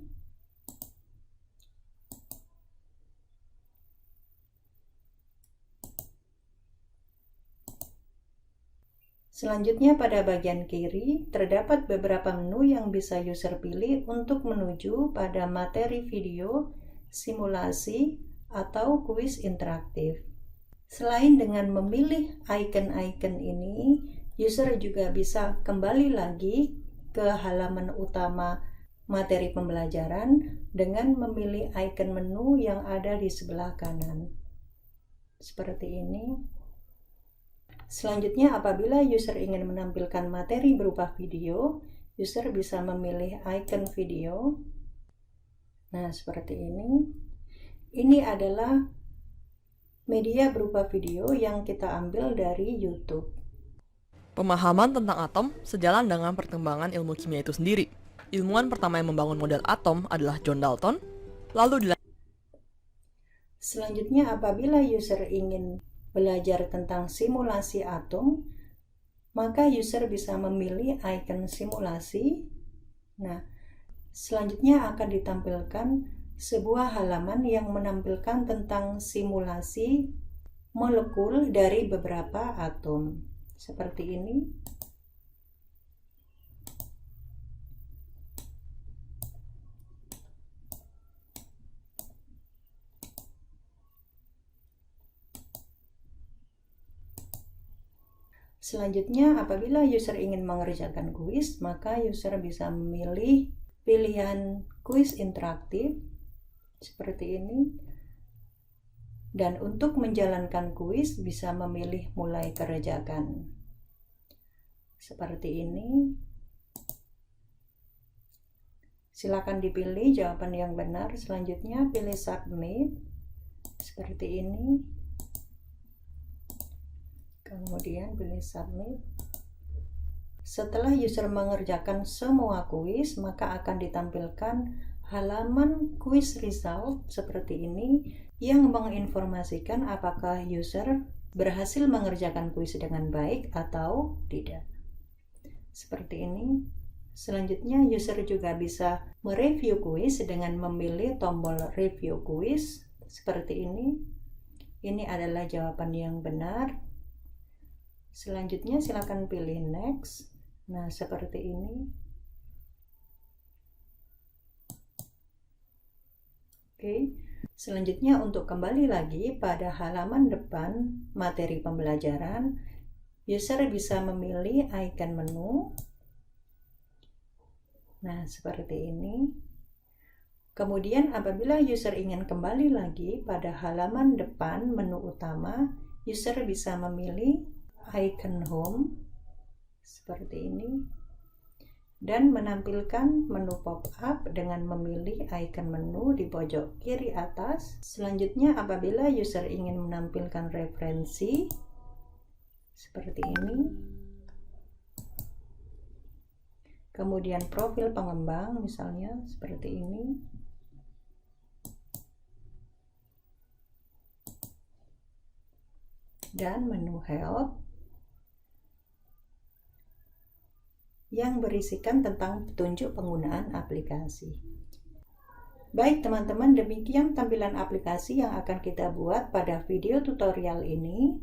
Selanjutnya pada bagian kiri terdapat beberapa menu yang bisa user pilih untuk menuju pada materi video, simulasi, atau kuis interaktif. Selain dengan memilih icon-icon ini, user juga bisa kembali lagi ke halaman utama materi pembelajaran dengan memilih icon menu yang ada di sebelah kanan. Seperti ini. Selanjutnya, apabila user ingin menampilkan materi berupa video, user bisa memilih icon video. Nah, seperti ini. Ini adalah media berupa video yang kita ambil dari YouTube. Pemahaman tentang atom sejalan dengan perkembangan ilmu kimia itu sendiri. Ilmuwan pertama yang membangun model atom adalah John Dalton, lalu Selanjutnya, apabila user ingin belajar tentang simulasi atom, maka user bisa memilih icon simulasi. Nah, selanjutnya akan ditampilkan sebuah halaman yang menampilkan tentang simulasi molekul dari beberapa atom. Seperti ini. Selanjutnya, apabila user ingin mengerjakan kuis, maka user bisa memilih pilihan kuis interaktif seperti ini. Dan untuk menjalankan kuis bisa memilih mulai kerjakan. seperti ini. Silakan dipilih jawaban yang benar. Selanjutnya pilih submit seperti ini. Kemudian pilih submit. Setelah user mengerjakan semua kuis, maka akan ditampilkan halaman quiz result seperti ini yang menginformasikan apakah user berhasil mengerjakan kuis dengan baik atau tidak. Seperti ini. Selanjutnya user juga bisa mereview kuis dengan memilih tombol review kuis seperti ini. Ini adalah jawaban yang benar. Selanjutnya silakan pilih next. Nah, seperti ini. Oke. Selanjutnya untuk kembali lagi pada halaman depan materi pembelajaran, user bisa memilih icon menu. Nah, seperti ini. Kemudian apabila user ingin kembali lagi pada halaman depan menu utama, user bisa memilih icon home seperti ini dan menampilkan menu pop-up dengan memilih icon menu di pojok kiri atas. Selanjutnya apabila user ingin menampilkan referensi seperti ini, kemudian profil pengembang misalnya seperti ini, dan menu help yang berisikan tentang petunjuk penggunaan aplikasi. Baik teman-teman, demikian tampilan aplikasi yang akan kita buat pada video tutorial ini.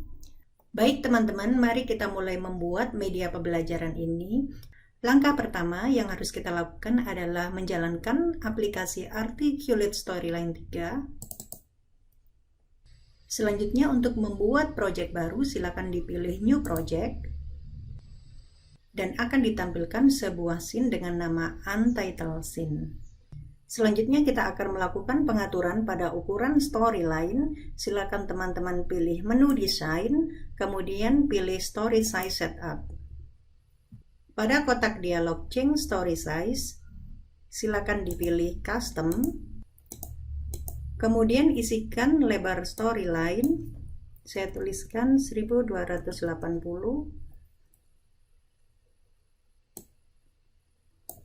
Baik teman-teman, mari kita mulai membuat media pembelajaran ini. Langkah pertama yang harus kita lakukan adalah menjalankan aplikasi Articulate Storyline 3. Selanjutnya untuk membuat project baru, silakan dipilih New Project. Dan akan ditampilkan sebuah scene dengan nama Untitled Scene. Selanjutnya kita akan melakukan pengaturan pada ukuran storyline. Silakan teman-teman pilih menu desain, kemudian pilih story size setup. Pada kotak dialog change story size, silakan dipilih custom. Kemudian isikan lebar storyline. Saya tuliskan 1280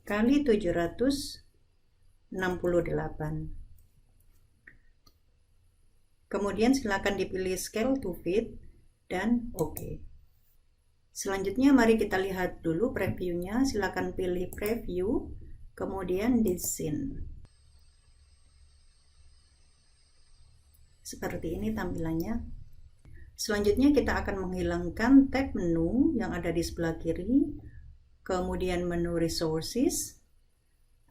kali 768. Kemudian silakan dipilih scale to fit dan OK. Selanjutnya mari kita lihat dulu previewnya. Silakan pilih preview, kemudian this scene. Seperti ini tampilannya. Selanjutnya kita akan menghilangkan tab menu yang ada di sebelah kiri, kemudian menu resources,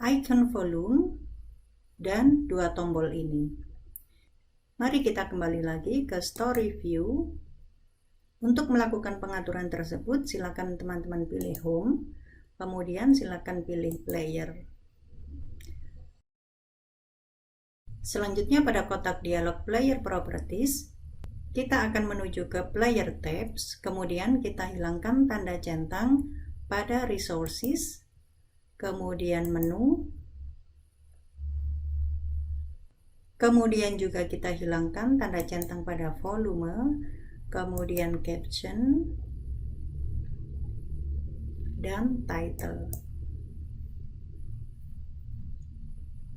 icon volume, dan dua tombol ini. Mari kita kembali lagi ke story view. Untuk melakukan pengaturan tersebut, silakan teman-teman pilih home, kemudian silakan pilih player. Selanjutnya pada kotak dialog player properties, kita akan menuju ke player tabs, kemudian kita hilangkan tanda centang pada resources, kemudian menu, kemudian juga kita hilangkan tanda centang pada volume, kemudian caption, dan title.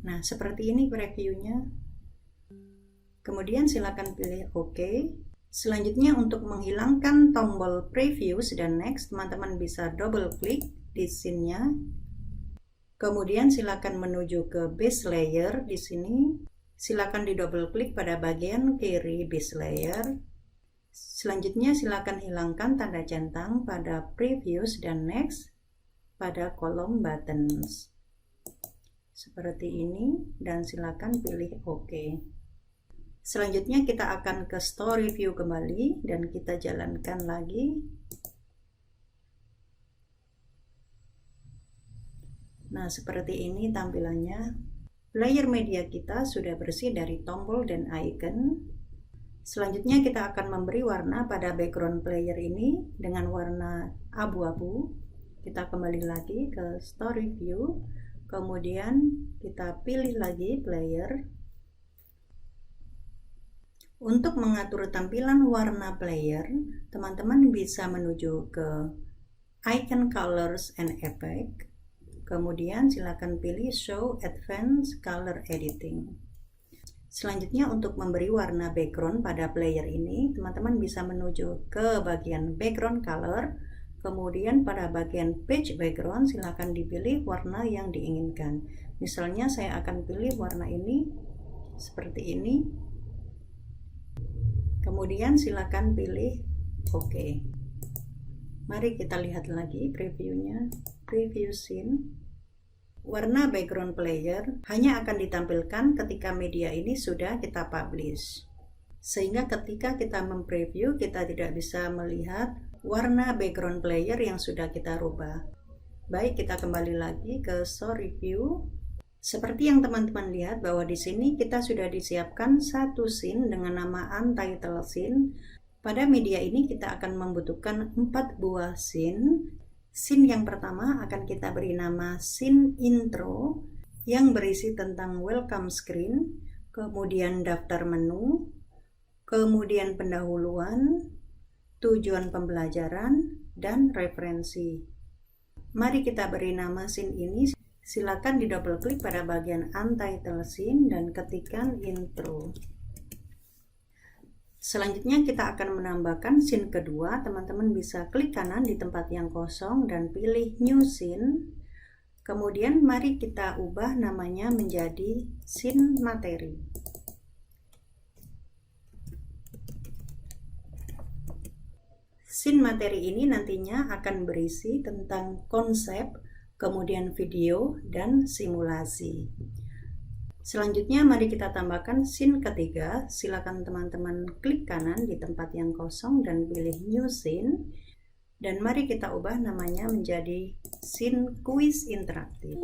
Nah, seperti ini previewnya. Kemudian silakan pilih OK. Selanjutnya untuk menghilangkan tombol previews dan next, teman-teman bisa double klik di scene-nya. Kemudian silakan menuju ke base layer di sini. Silakan di double klik pada bagian kiri base layer. Selanjutnya silakan hilangkan tanda centang pada previews dan next pada kolom buttons. Seperti ini dan silakan pilih OK. Selanjutnya kita akan ke story view kembali dan kita jalankan lagi. Nah, seperti ini tampilannya. Player media kita sudah bersih dari tombol dan icon. Selanjutnya kita akan memberi warna pada background player ini dengan warna abu-abu. Kita kembali lagi ke Story View, kemudian kita pilih lagi Player. Untuk mengatur tampilan warna player, teman-teman bisa menuju ke Icon Colors and Effect. Kemudian silakan pilih Show Advanced Color Editing. Selanjutnya untuk memberi warna background pada player ini, teman-teman bisa menuju ke bagian Background Color. Kemudian pada bagian Page Background silakan dipilih warna yang diinginkan. Misalnya saya akan pilih warna ini seperti ini. Kemudian silakan pilih OK. Mari kita lihat lagi previewnya. Preview scene. Warna background player hanya akan ditampilkan ketika media ini sudah kita publish. Sehingga ketika kita mempreview, kita tidak bisa melihat warna background player yang sudah kita rubah. Baik, kita kembali lagi ke Story View. Seperti yang teman-teman lihat bahwa di sini kita sudah disiapkan satu scene dengan nama Untitled Scene. Pada media ini kita akan membutuhkan 4 buah scene. Scene yang pertama akan kita beri nama Scene Intro yang berisi tentang welcome screen, kemudian daftar menu, kemudian pendahuluan, tujuan pembelajaran, dan referensi. Mari kita beri nama scene ini. Silakan di double klik pada bagian Untitled Scene dan ketikkan Intro. Selanjutnya kita akan menambahkan scene kedua. Teman-teman bisa klik kanan di tempat yang kosong dan pilih New Scene. Kemudian mari kita ubah namanya menjadi Scene Materi. Scene materi ini nantinya akan berisi tentang konsep, kemudian video, dan simulasi. Selanjutnya mari kita tambahkan scene ketiga. Silakan teman-teman klik kanan di tempat yang kosong dan pilih New Scene. Dan mari kita ubah namanya menjadi Scene Quiz Interaktif.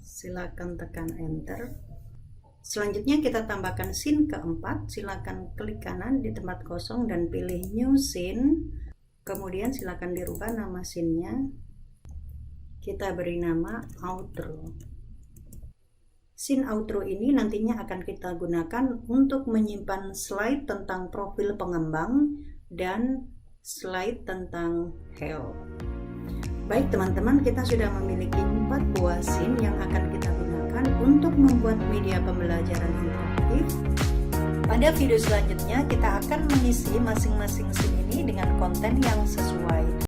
Silakan tekan Enter. Selanjutnya kita tambahkan scene keempat. Silakan klik kanan di tempat kosong dan pilih New Scene. Kemudian silakan dirubah nama scene-nya. Kita beri nama Outro. Scene outro ini nantinya akan kita gunakan untuk menyimpan slide tentang profil pengembang dan slide tentang help. Baik teman-teman, kita sudah memiliki 4 buah scene yang akan kita gunakan untuk membuat media pembelajaran interaktif. Pada video selanjutnya kita akan mengisi masing-masing scene ini dengan konten yang sesuai.